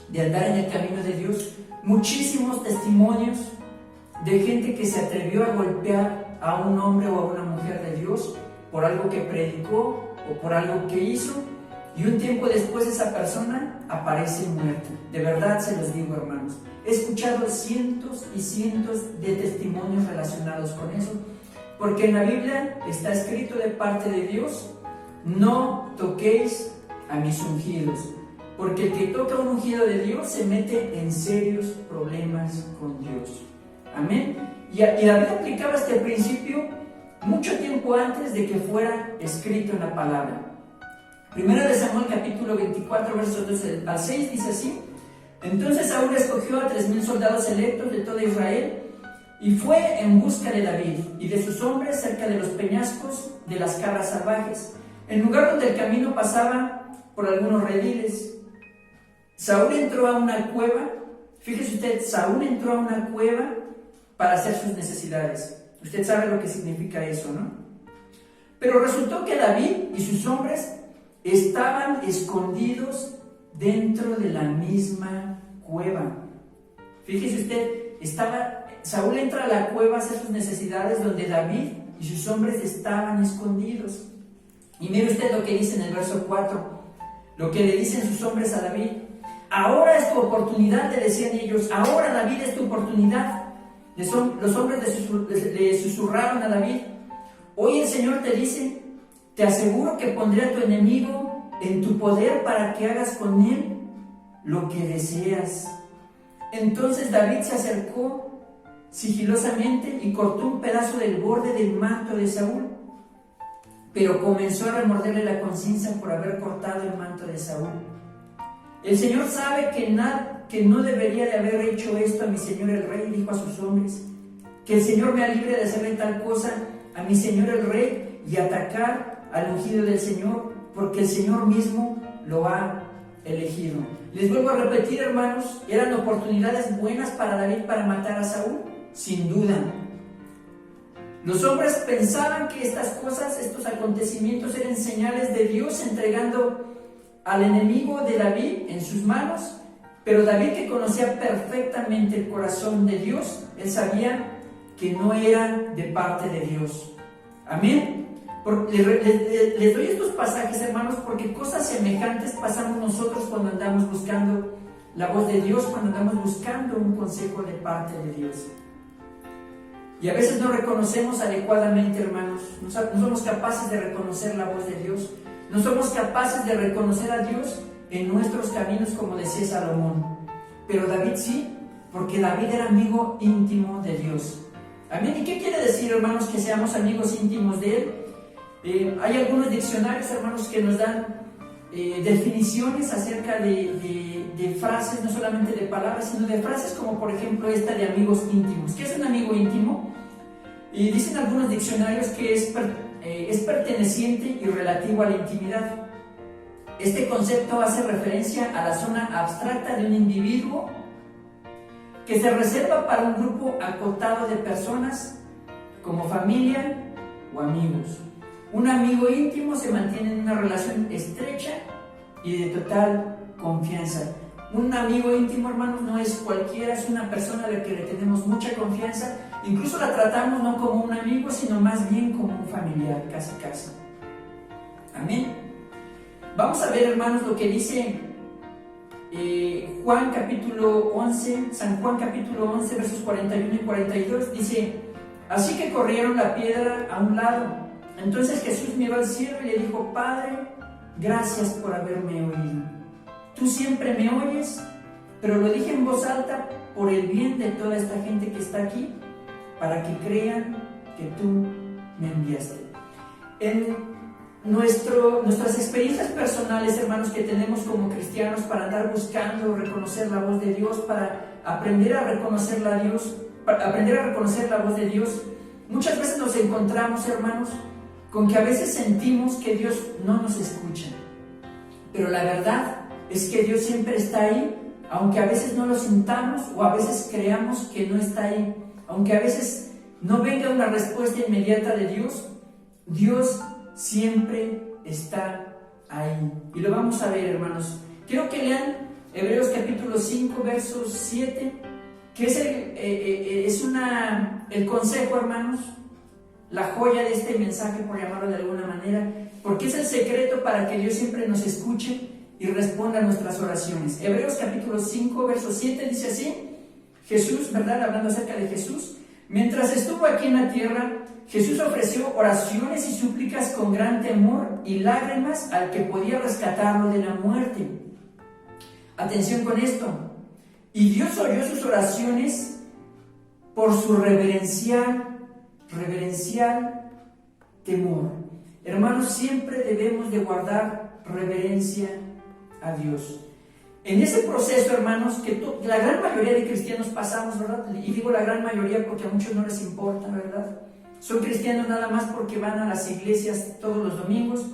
de andar en el camino de Dios, muchísimos testimonios de gente que se atrevió a golpear a un hombre o a una mujer de Dios por algo que predicó o por algo que hizo, y un tiempo después esa persona aparece muerta. De verdad se los digo, hermanos, he escuchado cientos y cientos de testimonios relacionados con eso, porque en la Biblia está escrito de parte de Dios: no toquéis a mis ungidos, porque el que toca un ungido de Dios se mete en serios problemas con Dios. Amén. Y David aplicaba este principio mucho tiempo antes de que fuera escrito en la palabra. Primero de Samuel capítulo 24 versos 12 al 6 dice así: entonces Saúl escogió a 3,000 soldados electos de toda Israel y fue en busca de David y de sus hombres cerca de los peñascos de las cabras salvajes, en lugar donde el camino pasaba por algunos rediles. Saúl entró a una cueva. Fíjese usted, Saúl entró a una cueva para hacer sus necesidades. Usted sabe lo que significa eso, ¿no? Pero resultó que David y sus hombres estaban escondidos dentro de la misma cueva. Fíjese usted, Saúl entra a la cueva a hacer sus necesidades donde David y sus hombres estaban escondidos. Y mire usted lo que dice en el verso 4, lo que le dicen sus hombres a David: ahora es tu oportunidad, le decían ellos, ahora David es tu oportunidad. Los hombres le susurraron a David: hoy el Señor te dice, te aseguro que pondré a tu enemigo en tu poder para que hagas con él lo que deseas. Entonces David se acercó sigilosamente y cortó un pedazo del borde del manto de Saúl, pero comenzó a remorderle la conciencia por haber cortado el manto de Saúl. El Señor sabe que no debería de haber hecho esto a mi señor el rey, dijo a sus hombres. Que el Señor me libre de hacerle tal cosa a mi señor el rey y atacar al ungido del Señor, porque el Señor mismo lo ha elegido. Les vuelvo a repetir, hermanos, ¿eran oportunidades buenas para David para matar a Saúl? Sin duda. Los hombres pensaban que estas cosas, estos acontecimientos eran señales de Dios entregando al enemigo de David en sus manos, pero David, que conocía perfectamente el corazón de Dios, él sabía que no era de parte de Dios. Amén. Les doy estos pasajes, hermanos, porque cosas semejantes pasamos nosotros cuando andamos buscando la voz de Dios, cuando andamos buscando un consejo de parte de Dios. Y a veces no reconocemos adecuadamente, hermanos, no somos capaces de reconocer la voz de Dios, no somos capaces de reconocer a Dios en nuestros caminos, como decía Salomón. Pero David sí, porque David era amigo íntimo de Dios. Amén. ¿Y qué quiere decir, hermanos, que seamos amigos íntimos de Él? Hay algunos diccionarios, hermanos, que nos dan definiciones acerca de frases, no solamente de palabras, sino de frases como, por ejemplo, esta de amigos íntimos. ¿Qué es un amigo íntimo? Y dicen algunos diccionarios que es perteneciente y relativo a la intimidad. Este concepto hace referencia a la zona abstracta de un individuo que se reserva para un grupo acotado de personas, como familia o amigos. Un amigo íntimo se mantiene en una relación estrecha y de total confianza. Un amigo íntimo, hermanos, no es cualquiera, es una persona a la que le tenemos mucha confianza. Incluso la tratamos no como un amigo, sino más bien como un familiar, casi casi. Amén. Vamos a ver, hermanos, lo que dice Juan capítulo 11, San Juan capítulo 11, versos 41 y 42. Dice: así que corrieron la piedra a un lado. Entonces Jesús miró al cielo y le dijo: Padre, gracias por haberme oído. Tú siempre me oyes, pero lo dije en voz alta por el bien de toda esta gente que está aquí, para que crean que tú me enviaste. En nuestras experiencias personales, hermanos, que tenemos como cristianos para andar buscando reconocer la voz de Dios, para aprender a reconocer la voz de Dios, muchas veces nos encontramos, hermanos, con que a veces sentimos que Dios no nos escucha. Pero la verdad es que Dios siempre está ahí, aunque a veces no lo sintamos o a veces creamos que no está ahí. Aunque a veces no venga una respuesta inmediata de Dios, Dios siempre está ahí. Y lo vamos a ver, hermanos. Quiero que lean Hebreos capítulo 5, versos 7, que es el consejo, hermanos, la joya de este mensaje, por llamarlo de alguna manera, porque es el secreto para que Dios siempre nos escuche y responda a nuestras oraciones. Hebreos capítulo 5, verso 7 dice así: Jesús, ¿verdad? Hablando acerca de Jesús, mientras estuvo aquí en la tierra, Jesús ofreció oraciones y súplicas con gran temor y lágrimas al que podía rescatarlo de la muerte. Atención con esto. Y Dios oyó sus oraciones por su reverencial temor. Hermanos, siempre debemos de guardar reverencia a Dios. En ese proceso, hermanos, que la gran mayoría de cristianos pasamos, ¿verdad? Y digo la gran mayoría porque a muchos no les importa, ¿verdad? Son cristianos nada más porque van a las iglesias todos los domingos,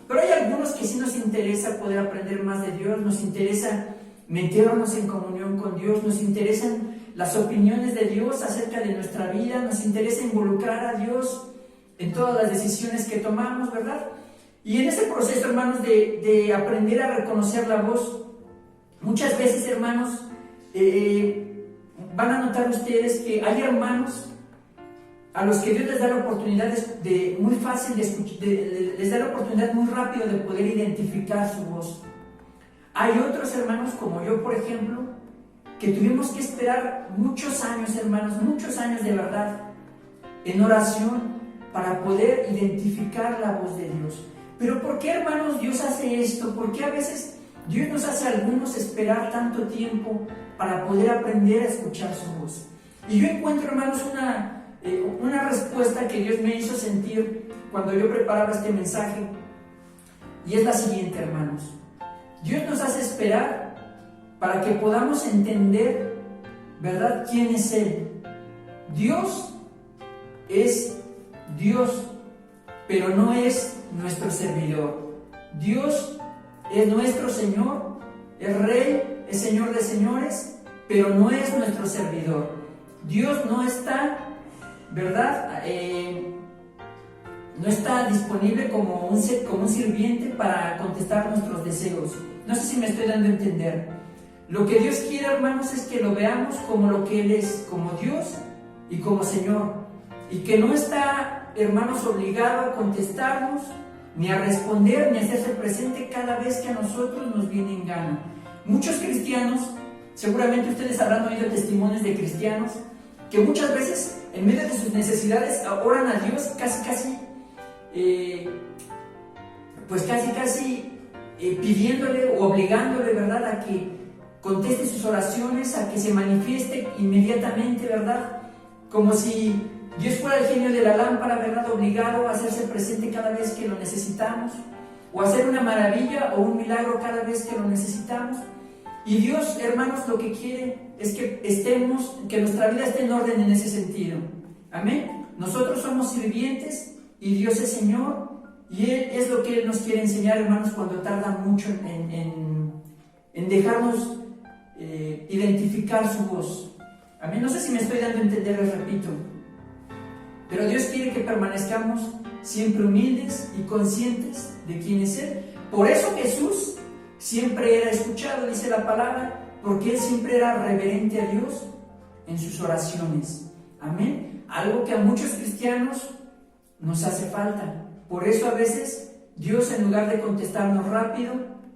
pero hay algunos que sí nos interesa poder aprender más de Dios, nos interesa meternos en comunión con Dios, nos interesan las opiniones de Dios acerca de nuestra vida, nos interesa involucrar a Dios en todas las decisiones que tomamos, ¿verdad? Y en ese proceso, hermanos, de aprender a reconocer la voz, muchas veces, hermanos, van a notar ustedes que hay hermanos a los que Dios les da la oportunidad muy fácil de escuchar, les da la oportunidad muy rápido de poder identificar su voz. Hay otros hermanos, como yo, por ejemplo, que tuvimos que esperar muchos años, hermanos, muchos años de verdad, en oración, para poder identificar la voz de Dios. Pero ¿por qué, hermanos, Dios hace esto? ¿Por qué a veces Dios nos hace a algunos esperar tanto tiempo para poder aprender a escuchar su voz? Y yo encuentro, hermanos, una respuesta que Dios me hizo sentir cuando yo preparaba este mensaje, y es la siguiente, hermanos. Dios nos hace esperar para que podamos entender, ¿verdad?, quién es Él. Dios es Dios, pero no es nuestro servidor. Dios es nuestro Señor, es Rey, es Señor de señores, pero no es nuestro servidor. Dios no está, ¿verdad?, no está disponible como un sirviente para contestar nuestros deseos. No sé si me estoy dando a entender. Lo que Dios quiere, hermanos, es que lo veamos como lo que Él es, como Dios y como Señor. Y que no está, hermanos, obligado a contestarnos, ni a responder, ni a hacerse presente cada vez que a nosotros nos viene en gana. Muchos cristianos, seguramente ustedes habrán oído testimonios de cristianos, que muchas veces, en medio de sus necesidades, oran a Dios casi pidiéndole o obligándole, ¿verdad?, a que conteste sus oraciones, a que se manifieste inmediatamente, ¿verdad? Como si Dios fuera el genio de la lámpara, ¿verdad?, obligado a hacerse presente cada vez que lo necesitamos, o hacer una maravilla o un milagro cada vez que lo necesitamos. Y Dios, hermanos, lo que quiere es que nuestra vida esté en orden en ese sentido. Amén. Nosotros somos sirvientes y Dios es Señor, y Él es lo que Él nos quiere enseñar, hermanos, cuando tarda mucho en dejarnos identificar su voz. Amén. No sé si me estoy dando a entender, les repito, pero Dios quiere que permanezcamos siempre humildes y conscientes de quién es Él. Por eso Jesús siempre era escuchado, dice la palabra, porque Él siempre era reverente a Dios en sus oraciones. Amén. Algo que a muchos cristianos nos hace falta. Por eso a veces Dios, en lugar de contestarnos rápido,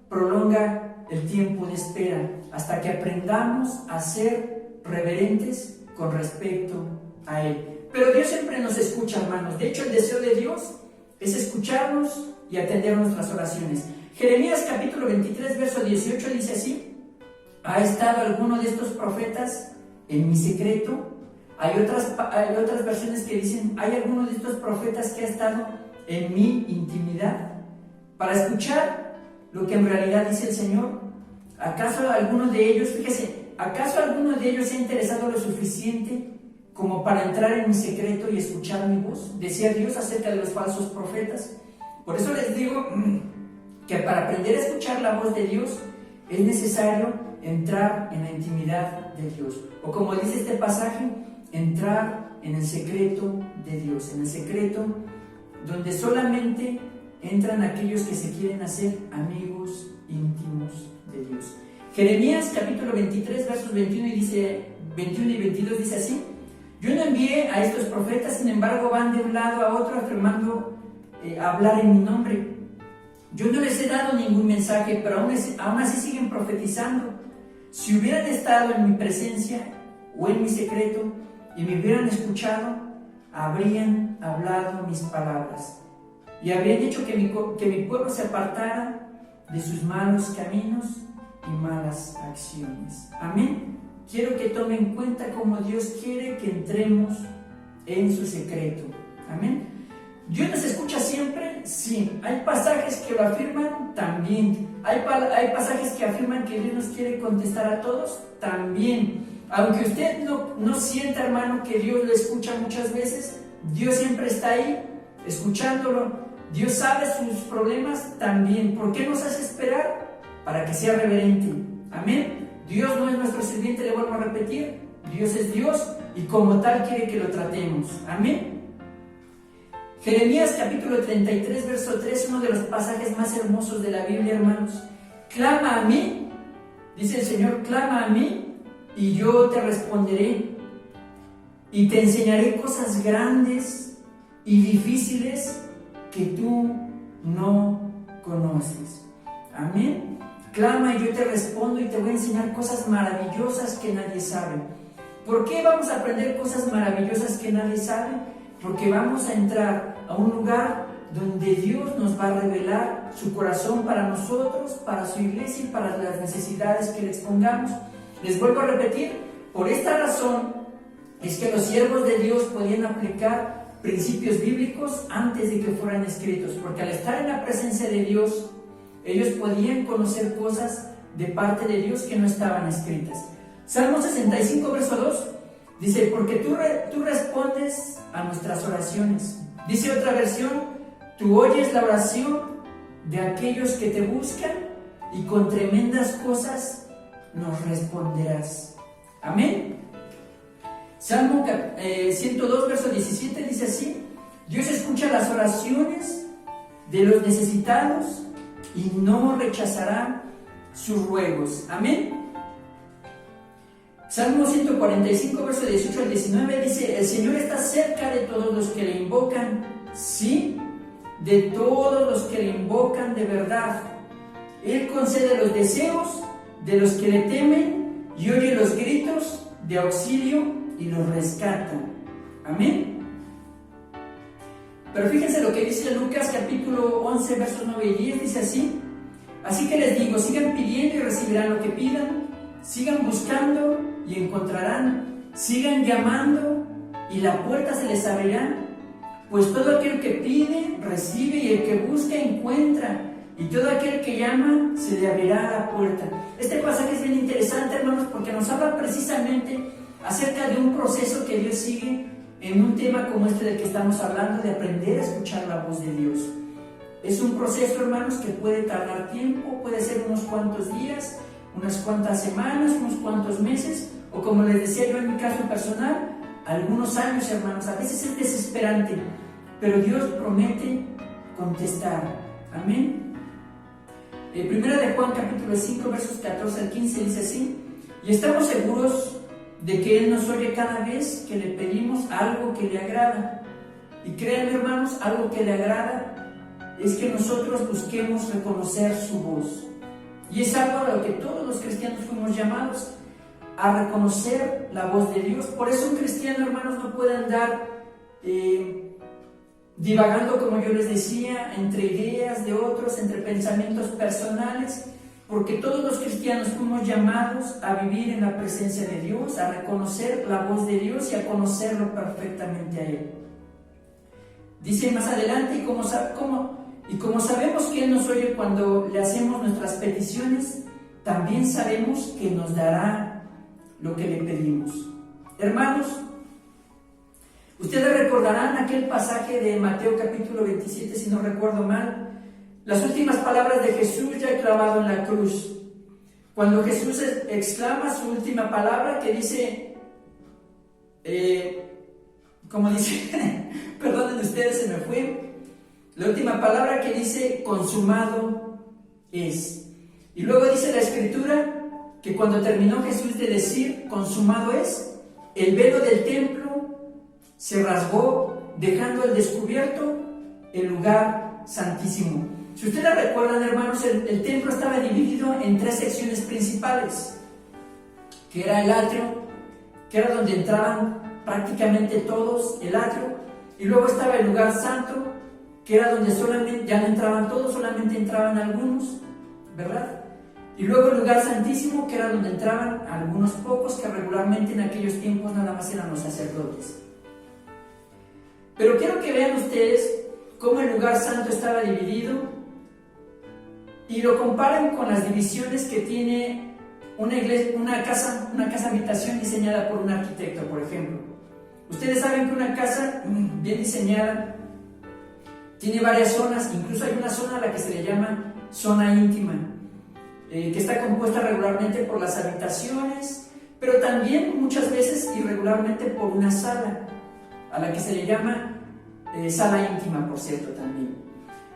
prolonga el tiempo de espera hasta que aprendamos a ser reverentes con respecto a Él. Pero Dios siempre nos escucha, hermanos. De hecho, el deseo de Dios es escucharnos y atender nuestras oraciones. Jeremías capítulo 23, verso 18 dice así: ¿ha estado alguno de estos profetas en mi secreto? Hay otras versiones que dicen: ¿hay alguno de estos profetas que ha estado en mi intimidad para escuchar lo que en realidad dice el Señor? ¿Acaso alguno de ellos, se ha interesado lo suficiente como para entrar en mi secreto y escuchar mi voz? Decía Dios acerca de los falsos profetas. Por eso les digo que para aprender a escuchar la voz de Dios es necesario entrar en la intimidad de Dios, o como dice este pasaje, entrar en el secreto de Dios, en el secreto donde solamente entran aquellos que se quieren hacer amigos íntimos de Dios. Jeremías capítulo 23 versos 21 y 22 dice así: yo no envié a estos profetas, sin embargo van de un lado a otro afirmando hablar en mi nombre. Yo no les he dado ningún mensaje, pero aún así siguen profetizando. Si hubieran estado en mi presencia o en mi secreto y me hubieran escuchado, habrían hablado mis palabras y habrían hecho que mi pueblo se apartara de sus malos caminos y malas acciones. Amén. Quiero que tomen en cuenta cómo Dios quiere que entremos en su secreto. Amén. ¿Dios nos escucha siempre? Sí. ¿Hay pasajes que lo afirman? También. ¿Hay pasajes que afirman que Dios nos quiere contestar a todos? También. Aunque usted no sienta, hermano, que Dios lo escucha muchas veces, Dios siempre está ahí, escuchándolo. Dios sabe sus problemas también. ¿Por qué nos hace esperar? Para que sea reverente. Amén. Dios no es nuestro sirviente, le vuelvo a repetir. Dios es Dios y como tal quiere que lo tratemos. Amén. Jeremías capítulo 33 verso 3, uno de los pasajes más hermosos de la Biblia, hermanos. Clama a mí, dice el Señor, clama a mí y yo te responderé y te enseñaré cosas grandes y difíciles que tú no conoces. Amén. Clama y yo te respondo y te voy a enseñar cosas maravillosas que nadie sabe. ¿Por qué vamos a aprender cosas maravillosas que nadie sabe? Porque vamos a entrar a un lugar donde Dios nos va a revelar su corazón para nosotros, para su iglesia y para las necesidades que le expongamos. Les vuelvo a repetir, por esta razón es que los siervos de Dios podían aplicar principios bíblicos antes de que fueran escritos, porque al estar en la presencia de Dios, ellos podían conocer cosas de parte de Dios que no estaban escritas. Salmo 65, verso 2, dice, porque tú respondes a nuestras oraciones. Dice otra versión, tú oyes la oración de aquellos que te buscan y con tremendas cosas nos responderás. Amén. Salmo 102, verso 17 dice así, Dios escucha las oraciones de los necesitados y no rechazará sus ruegos. Amén. Salmo 145, verso 18 al 19 dice, el Señor está cerca de todos los que le invocan, sí, de todos los que le invocan de verdad. Él concede los deseos de los que le temen y oye los gritos de auxilio y los rescata. Amén. Pero fíjense lo que dice Lucas capítulo 11, versos 9 y 10, dice así, así que les digo, sigan pidiendo y recibirán lo que pidan, sigan buscando y encontrarán, sigan llamando y la puerta se les abrirá, pues todo aquel que pide, recibe y el que busca, encuentra, y todo aquel que llama, se le abrirá la puerta. Este pasaje es bien interesante, hermanos, porque nos habla precisamente acerca de un proceso que Dios sigue en un tema como este del que estamos hablando, de aprender a escuchar la voz de Dios. Es un proceso, hermanos, que puede tardar tiempo, puede ser unos cuantos días, unas cuantas semanas, unos cuantos meses, o como les decía yo en mi caso personal, algunos años, hermanos. A veces es desesperante, pero Dios promete contestar. Amén. Primera de Juan capítulo 5, versos 14 al 15 dice así, y estamos seguros de que Él nos oye cada vez que le pedimos algo que le agrada. Y créanme, hermanos, algo que le agrada es que nosotros busquemos reconocer su voz. Y es algo a lo que todos los cristianos fuimos llamados, a reconocer la voz de Dios. Por eso un cristiano, hermanos, no puede andar divagando, como yo les decía, entre ideas de otros, entre pensamientos personales, porque todos los cristianos fuimos llamados a vivir en la presencia de Dios, a reconocer la voz de Dios y a conocerlo perfectamente a Él. Dice más adelante, y como sabemos que Él nos oye cuando le hacemos nuestras peticiones, también sabemos que nos dará lo que le pedimos. Hermanos, ustedes recordarán aquel pasaje de Mateo capítulo 27, si no recuerdo mal, las últimas palabras de Jesús ya clavado en la cruz. Cuando Jesús exclama su última palabra que dice, como dice, perdonen ustedes, se me fue, La última palabra que dice consumado es. Y luego dice la Escritura que cuando terminó Jesús de decir consumado es, el velo del templo se rasgó, dejando al descubierto el lugar santísimo. Si ustedes recuerdan, hermanos, el templo estaba dividido en 3 secciones principales, que era el atrio, que era donde entraban prácticamente todos, el atrio, y luego estaba el lugar santo, que era donde solamente, ya no entraban todos, solamente entraban algunos, ¿verdad? Y luego el lugar santísimo, que era donde entraban algunos pocos, que regularmente en aquellos tiempos nada más eran los sacerdotes. Pero quiero que vean ustedes cómo el lugar santo estaba dividido y lo comparen con las divisiones que tiene una iglesia, una casa habitación diseñada por un arquitecto, por ejemplo. Ustedes saben que una casa bien diseñada tiene varias zonas, incluso hay una zona a la que se le llama zona íntima, que está compuesta regularmente por las habitaciones, pero también muchas veces irregularmente por una sala, a la que se le llama sala íntima, por cierto, también.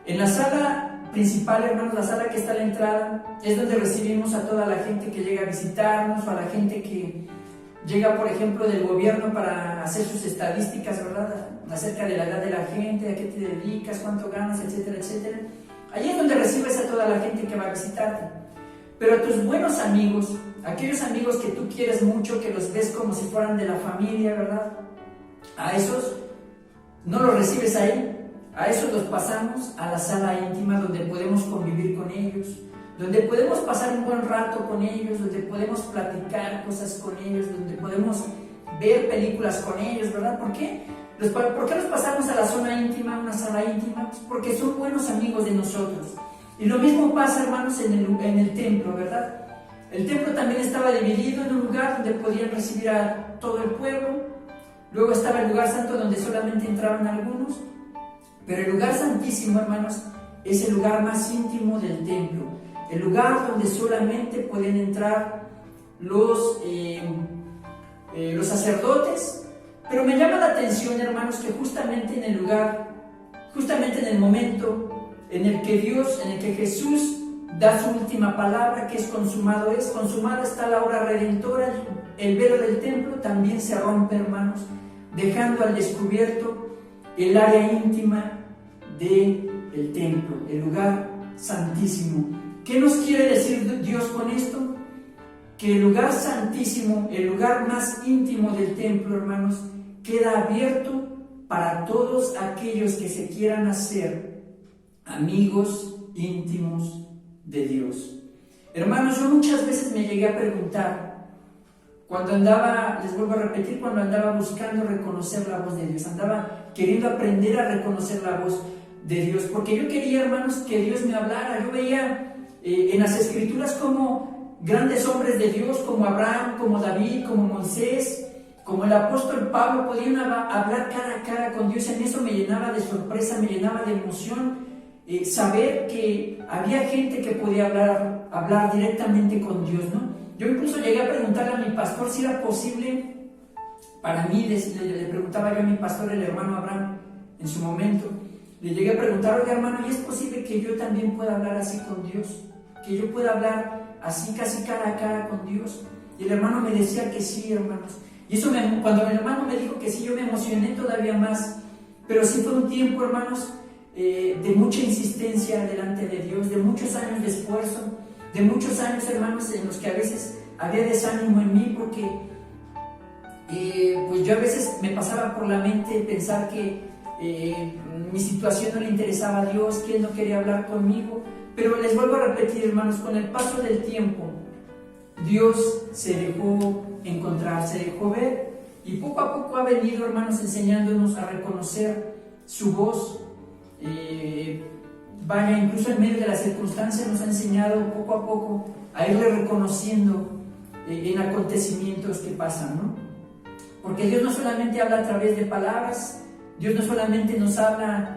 En la sala principal, hermanos, la sala que está a la entrada, es donde recibimos a toda la gente que llega a visitarnos, o a la gente que llega, por ejemplo, del gobierno para hacer sus estadísticas, ¿verdad?, acerca de la edad de la gente, a qué te dedicas, cuánto ganas, etcétera, etcétera. Allí es donde recibes a toda la gente que va a visitarte. Pero a tus buenos amigos, aquellos amigos que tú quieres mucho, que los ves como si fueran de la familia, ¿verdad?, a esos no los recibes ahí, a esos los pasamos a la sala íntima, donde podemos convivir con ellos, donde podemos pasar un buen rato con ellos, donde podemos platicar cosas con ellos, donde podemos ver películas con ellos, ¿verdad? ¿Por qué? ¿Por qué los pasamos a la zona íntima, una sala íntima? Pues porque son buenos amigos de nosotros. Y lo mismo pasa, hermanos, en el templo, ¿verdad? El templo también estaba dividido en un lugar donde podían recibir a todo el pueblo. Luego estaba el lugar santo, donde solamente entraban algunos. Pero el lugar santísimo, hermanos, es el lugar más íntimo del templo. El lugar donde solamente pueden entrar los sacerdotes. Pero me llama la atención, hermanos, que justamente en el lugar, justamente en el momento en el que Jesús da su última palabra, que es consumado es, consumada está la obra redentora, el velo del templo también se rompe, hermanos, dejando al descubierto el área íntima del templo, el lugar santísimo. ¿Qué nos quiere decir Dios con esto? Que el lugar santísimo, el lugar más íntimo del templo, hermanos, queda abierto para todos aquellos que se quieran hacer amigos íntimos de Dios. Hermanos, yo muchas veces me llegué a preguntar, cuando andaba, les vuelvo a repetir, cuando andaba buscando reconocer la voz de Dios, andaba queriendo aprender a reconocer la voz de Dios, porque yo quería, hermanos, que Dios me hablara. Yo veía en las Escrituras como grandes hombres de Dios, como Abraham, como David, como Moisés, como el apóstol Pablo, podían hablar cara a cara con Dios. En eso me llenaba de sorpresa, me llenaba de emoción, saber que había gente que podía hablar directamente con Dios, ¿no? Yo incluso llegué a preguntarle a mi pastor si era posible para mí, le preguntaba yo a mi pastor, el hermano Abraham, en su momento, le llegué a preguntar, oye hermano, ¿y es posible que yo también pueda hablar así con Dios? Que yo pueda hablar así, casi cara a cara con Dios. Y el hermano me decía que sí, hermanos. Y eso, cuando el hermano me dijo que sí, yo me emocioné todavía más. Pero sí fue un tiempo, hermanos, de mucha insistencia delante de Dios, de muchos años de esfuerzo, de muchos años, hermanos, en los que a veces había desánimo en mí, porque pues yo a veces me pasaba por la mente pensar que mi situación no le interesaba a Dios, que Él no quería hablar conmigo. Pero les vuelvo a repetir, hermanos, con el paso del tiempo, Dios se dejó encontrar, se dejó ver, y poco a poco ha venido, hermanos, enseñándonos a reconocer su voz. Vaya, incluso en medio de las circunstancias nos ha enseñado poco a poco a irle reconociendo en acontecimientos que pasan, ¿no? Porque Dios no solamente habla a través de palabras, Dios no solamente nos habla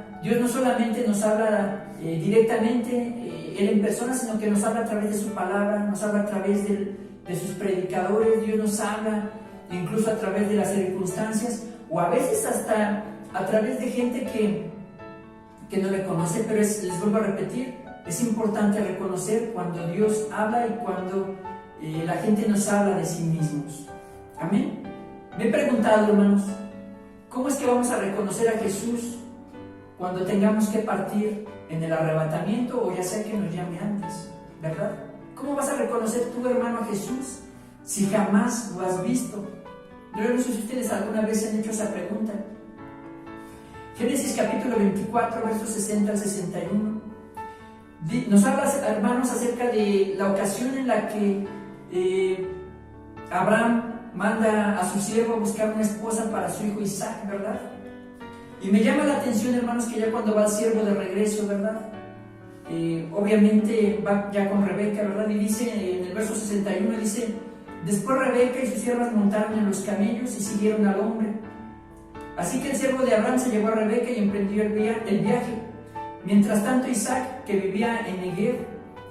directamente, Él en persona, sino que nos habla a través de su palabra, nos habla a través de sus predicadores. Dios nos habla incluso a través de las circunstancias, o a veces hasta a través de gente que no le conoce, pero les vuelvo a repetir, es importante reconocer cuando Dios habla y cuando la gente nos habla de sí mismos. Amén. Me he preguntado, hermanos, ¿cómo es que vamos a reconocer a Jesús cuando tengamos que partir en el arrebatamiento o ya sea que nos llame antes, verdad? ¿Cómo vas a reconocer tú, hermano, a Jesús si jamás lo has visto? Yo no sé si ustedes alguna vez se han hecho esa pregunta. Génesis capítulo 24, versos 60 al 61. Nos habla, hermanos, acerca de la ocasión en la que Abraham manda a su siervo a buscar una esposa para su hijo Isaac, ¿verdad? Y me llama la atención, hermanos, que ya cuando va el siervo de regreso, ¿verdad? Obviamente va ya con Rebeca, ¿verdad? Y dice en el verso 61, dice: después Rebeca y sus siervas montaron en los camellos y siguieron al hombre. Así que el siervo de Abraham se llevó a Rebeca y emprendió el viaje. Mientras tanto Isaac, que vivía en Negev,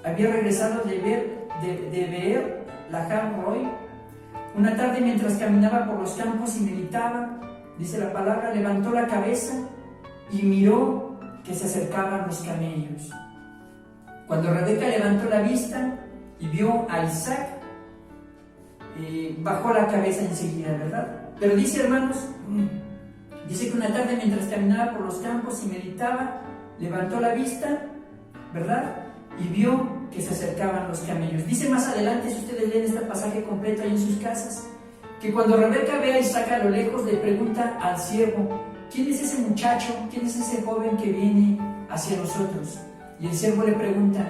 había regresado de Beer Lahai-roi. Una tarde, mientras caminaba por los campos y meditaba, dice la palabra, levantó la cabeza y miró que se acercaban los camellos. Cuando Rebeca levantó la vista y vio a Isaac, bajó la cabeza enseguida, ¿verdad? Pero dice, hermanos, dice que una tarde, mientras caminaba por los campos y meditaba, levantó la vista, ¿verdad? Y vio que se acercaban los camellos. Dice más adelante, si ustedes leen este pasaje completo ahí en sus casas, que cuando Rebeca ve a Isaac a lo lejos, le pregunta al siervo: ¿quién es ese muchacho? ¿Quién es ese joven que viene hacia nosotros? Y el siervo le pregunta: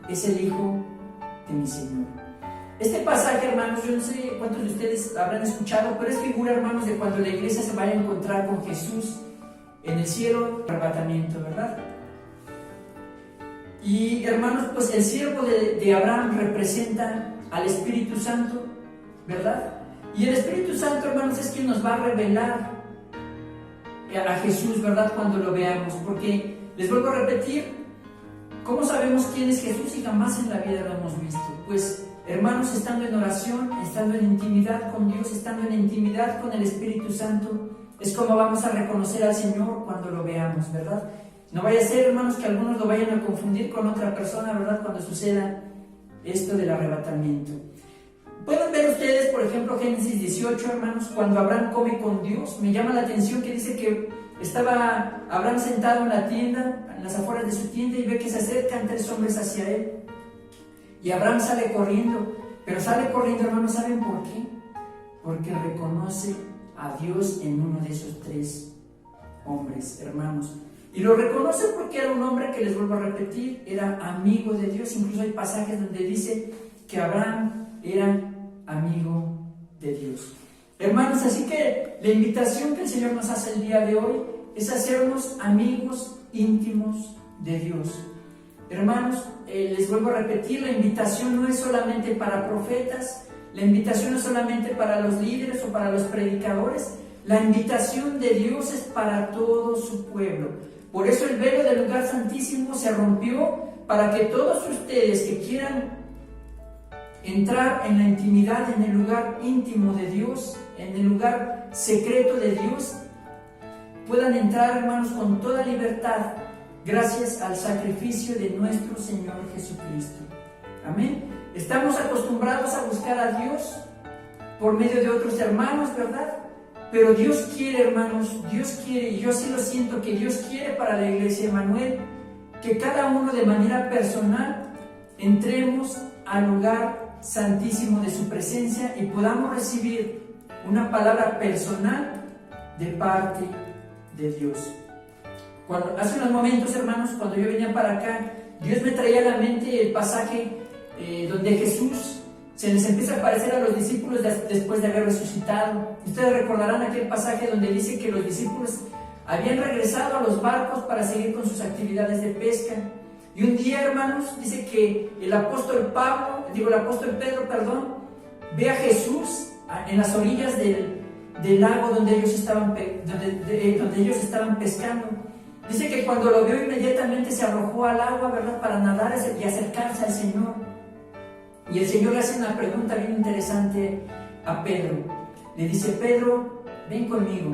es el hijo de mi Señor. Este pasaje, hermanos, yo no sé cuántos de ustedes habrán escuchado, pero es figura, hermanos, de cuando la iglesia se vaya a encontrar con Jesús en el cielo, arrebatamiento, ¿verdad? Y, hermanos, pues el siervo de Abraham representa al Espíritu Santo, ¿verdad? Y el Espíritu Santo, hermanos, es quien nos va a revelar a Jesús, ¿verdad? Cuando lo veamos, porque les vuelvo a repetir, ¿cómo sabemos quién es Jesús si jamás en la vida lo hemos visto? Pues, hermanos, estando en oración, estando en intimidad con Dios, estando en intimidad con el Espíritu Santo, es como vamos a reconocer al Señor cuando lo veamos, ¿verdad? No vaya a ser, hermanos, que algunos lo vayan a confundir con otra persona, ¿verdad? Cuando suceda esto del arrebatamiento. Pueden ver ustedes, por ejemplo, Génesis 18, hermanos, cuando Abraham come con Dios. Me llama la atención que dice que estaba Abraham sentado en la tienda, en las afueras de su tienda, y ve que se acercan 3 hombres hacia él. Y Abraham sale corriendo, pero sale corriendo, hermanos, ¿saben por qué? Porque reconoce a Dios en uno de esos 3 hombres, hermanos. Y lo reconoce porque era un hombre que, les vuelvo a repetir, era amigo de Dios. Incluso hay pasajes donde dice que Abraham era amigo de Dios. Hermanos, así que la invitación que el Señor nos hace el día de hoy es hacernos amigos íntimos de Dios. Hermanos, les vuelvo a repetir, la invitación no es solamente para profetas, la invitación no es solamente para los líderes o para los predicadores, la invitación de Dios es para todo su pueblo. Por eso el velo del lugar santísimo se rompió, para que todos ustedes que quieran entrar en la intimidad, en el lugar íntimo de Dios, en el lugar secreto de Dios, puedan entrar, hermanos, con toda libertad, gracias al sacrificio de nuestro Señor Jesucristo. Amén. Estamos acostumbrados a buscar a Dios por medio de otros hermanos, ¿verdad? Pero Dios quiere, hermanos, Dios quiere, y yo sí lo siento, que Dios quiere para la iglesia Emmanuel, que cada uno de manera personal entremos al lugar santísimo de su presencia y podamos recibir una palabra personal de parte de Dios. Hace unos momentos, hermanos, cuando yo venía para acá, Dios me traía a la mente el pasaje donde Jesús se les empieza a aparecer a los discípulos después de haber resucitado. Ustedes recordarán aquel pasaje donde dice que los discípulos habían regresado a los barcos para seguir con sus actividades de pesca. Y un día, hermanos, dice que el apóstol Pedro, ve a Jesús en las orillas del lago donde ellos estaban pescando. Dice que cuando lo vio, inmediatamente se arrojó al agua, ¿verdad?, para nadar y acercarse al Señor. Y el Señor le hace una pregunta bien interesante a Pedro. Le dice: Pedro, ven conmigo.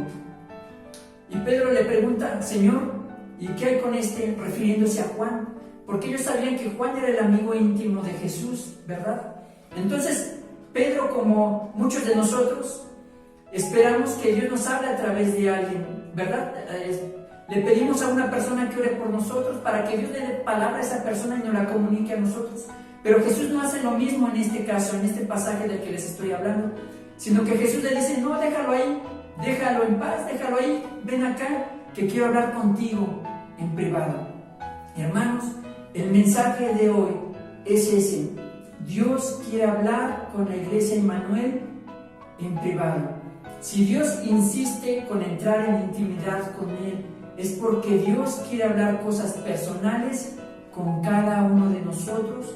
Y Pedro le pregunta: Señor, ¿Y qué hay con este? Refiriéndose a Juan, porque ellos sabían que Juan era el amigo íntimo de Jesús, ¿verdad? Entonces, Pedro, como muchos de nosotros, esperamos que Dios nos hable a través de alguien, ¿verdad? Le pedimos a una persona que ore por nosotros para que Dios le dé palabra a esa persona y nos la comunique a nosotros. Pero Jesús no hace lo mismo en este caso, en este pasaje del que les estoy hablando, sino que Jesús le dice, no, déjalo ahí, déjalo en paz, déjalo ahí, ven acá, que quiero hablar contigo en privado. Hermanos, el mensaje de hoy es ese. Dios quiere hablar con la iglesia Emmanuel en privado. Si Dios insiste con entrar en intimidad con Él, es porque Dios quiere hablar cosas personales con cada uno de nosotros,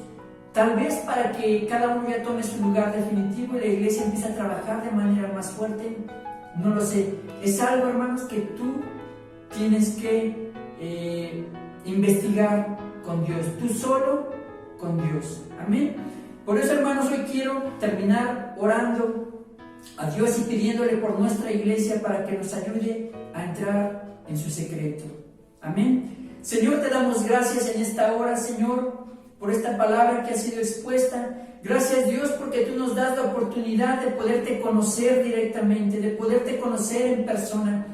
tal vez para que cada uno ya tome su lugar definitivo y la iglesia empiece a trabajar de manera más fuerte. No lo sé. Es algo, hermanos, que tú tienes que investigar con Dios, tú solo con Dios. Amén. Por eso, hermanos, hoy quiero terminar orando a Dios y pidiéndole por nuestra iglesia para que nos ayude a entrar en su secreto. Amén. Señor, te damos gracias en esta hora, Señor, por esta palabra que ha sido expuesta. Gracias, Dios, porque tú nos das la oportunidad de poderte conocer directamente, de poderte conocer en persona,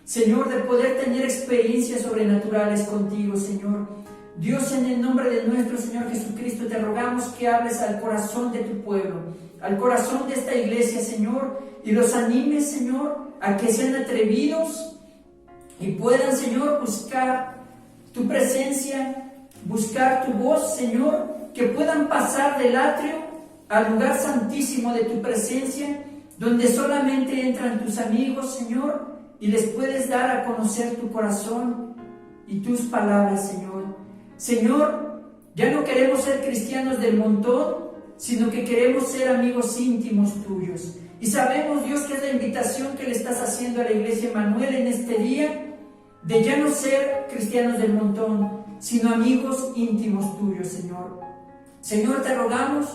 Señor, de poder tener experiencias sobrenaturales contigo, Señor. Dios, en el nombre de nuestro Señor Jesucristo, te rogamos que hables al corazón de tu pueblo, al corazón de esta iglesia, Señor, y los animes, Señor, a que sean atrevidos y puedan, Señor, buscar tu presencia, buscar tu voz, Señor, que puedan pasar del atrio al lugar santísimo de tu presencia, donde solamente entran tus amigos, Señor, y les puedes dar a conocer tu corazón y tus palabras, Señor. Señor, ya no queremos ser cristianos del montón, sino que queremos ser amigos íntimos tuyos. Y sabemos, Dios, que es la invitación que le estás haciendo a la iglesia Emmanuel en este día, de ya no ser cristianos del montón, sino amigos íntimos tuyos, Señor. Señor, te rogamos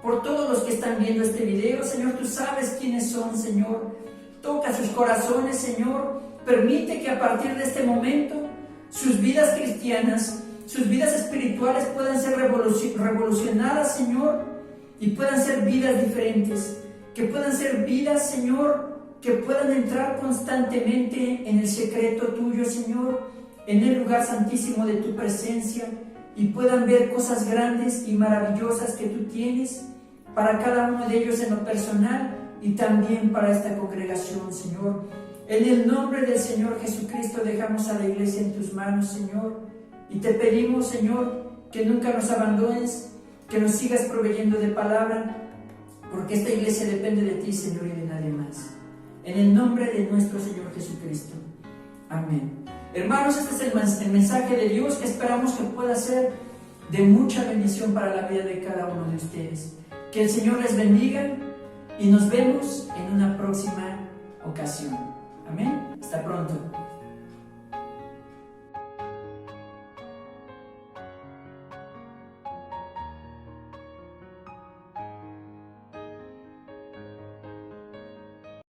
por todos los que están viendo este video, Señor, tú sabes quiénes son, Señor. Toca sus corazones, Señor. Permite que a partir de este momento sus vidas cristianas, sus vidas espirituales puedan ser revolucionadas, Señor, y puedan ser vidas diferentes, que puedan ser vidas, Señor, que puedan entrar constantemente en el secreto tuyo, Señor, en el lugar santísimo de tu presencia, y puedan ver cosas grandes y maravillosas que tú tienes para cada uno de ellos en lo personal y también para esta congregación, Señor. En el nombre del Señor Jesucristo dejamos a la iglesia en tus manos, Señor, y te pedimos, Señor, que nunca nos abandones, que nos sigas proveyendo de palabra, porque esta iglesia depende de ti, Señor, y de nadie más. En el nombre de nuestro Señor Jesucristo. Amén. Hermanos, este es el mensaje de Dios que esperamos que pueda ser de mucha bendición para la vida de cada uno de ustedes. Que el Señor les bendiga y nos vemos en una próxima ocasión. Amén. Hasta pronto.